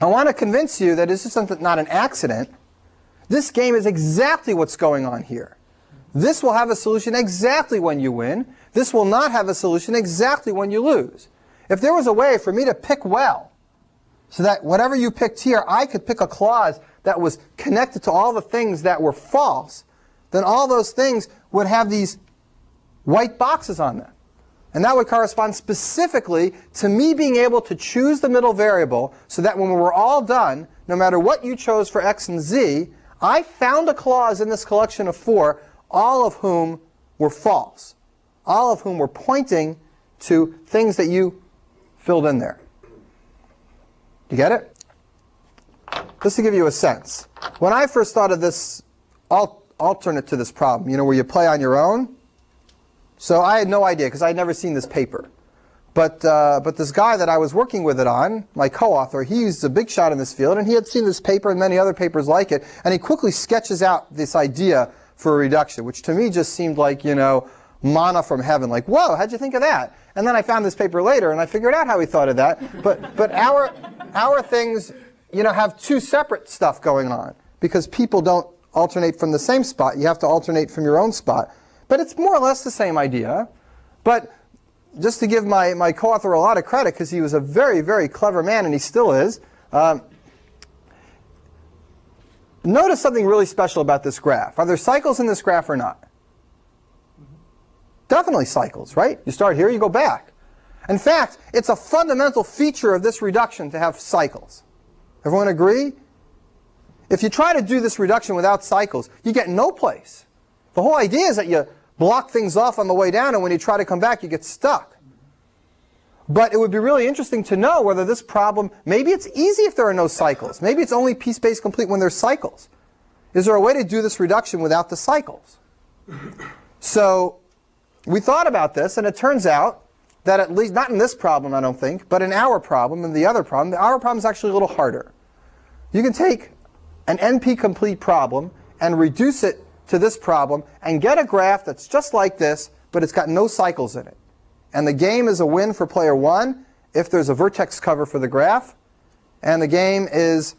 I want to convince you that this is not an accident. This game is exactly what's going on here. This will have a solution exactly when you win. This will not have a solution exactly when you lose. If there was a way for me to pick well, so that whatever you picked here, I could pick a clause that was connected to all the things that were false, then all those things would have these white boxes on them. And that would correspond specifically to me being able to choose the middle variable so that when we're all done, no matter what you chose for X and Z, I found a clause in this collection of 4, all of whom were false, all of whom were pointing to things that you filled in there. You get it? Just to give you a sense. When I first thought of this alternate to this problem, where you play on your own, so I had no idea because I had never seen this paper. But this guy that I was working with it on, my co-author, he's a big shot in this field, and he had seen this paper and many other papers like it, and he quickly sketches out this idea for a reduction, which to me just seemed like, you know, manna from heaven. Like, whoa, how'd you think of that? And then I found this paper later, and I figured out how he thought of that. But our things, you know, have two separate stuff going on, because people don't alternate from the same spot. You have to alternate from your own spot. But it's more or less the same idea. But just to give my co-author a lot of credit, because he was a very, very clever man, and he still is, notice something really special about this graph. Are there cycles in this graph or not? Definitely cycles, right? You start here, you go back. In fact, it's a fundamental feature of this reduction to have cycles. Everyone agree? If you try to do this reduction without cycles, you get no place. The whole idea is that you block things off on the way down, and when you try to come back, you get stuck. But it would be really interesting to know whether this problem, maybe it's easy if there are no cycles. Maybe it's only p-space complete when there's cycles. Is there a way to do this reduction without the cycles? So we thought about this, and it turns out that at least, not in this problem, I don't think, but in our problem and the other problem, our problem is actually a little harder. You can take an NP-complete problem and reduce it to this problem and get a graph that's just like this, but it's got no cycles in it. And the game is a win for player 1 if there's a vertex cover for the graph, and the game is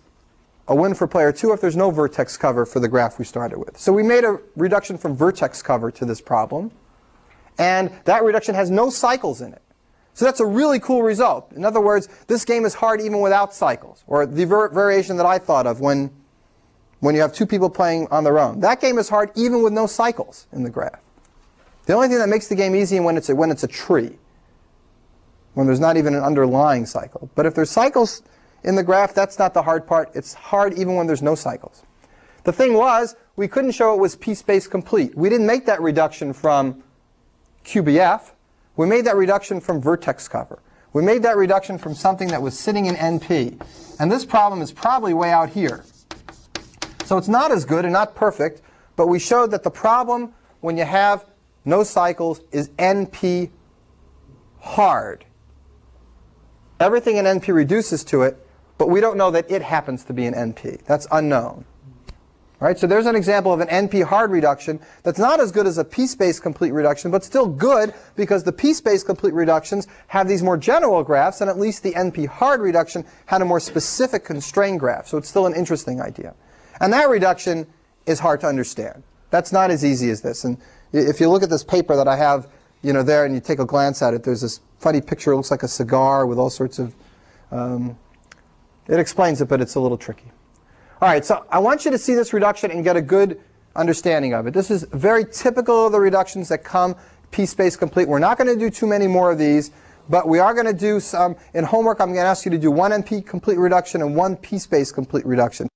a win for player 2 if there's no vertex cover for the graph we started with. So we made a reduction from vertex cover to this problem, and that reduction has no cycles in it. So that's a really cool result. In other words, this game is hard even without cycles, or the variation that I thought of when you have two people playing on their own. That game is hard even with no cycles in the graph. The only thing that makes the game easy when it's a tree, when there's not even an underlying cycle. But if there's cycles in the graph, that's not the hard part. It's hard even when there's no cycles. The thing was, we couldn't show it was p-space complete. We didn't make that reduction from QBF. We made that reduction from vertex cover. We made that reduction from something that was sitting in NP. And this problem is probably way out here. So it's not as good and not perfect, but we showed that the problem when you have no cycles is NP hard. Everything in NP reduces to it, but we don't know that it happens to be an NP. That's unknown. All right, so there's an example of an NP hard reduction that's not as good as a p-space complete reduction, but still good because the p-space complete reductions have these more general graphs, and at least the NP hard reduction had a more specific constrained graph. So it's still an interesting idea. And that reduction is hard to understand. That's not as easy as this. And if you look at this paper that I have, you know, there, and you take a glance at it, there's this funny picture. It looks like a cigar with all sorts of. It explains it, but it's a little tricky. All right, so I want you to see this reduction and get a good understanding of it. This is very typical of the reductions that come p-space complete. We're not going to do too many more of these, but we are going to do some. In homework, I'm going to ask you to do one NP complete reduction and one p-space complete reduction.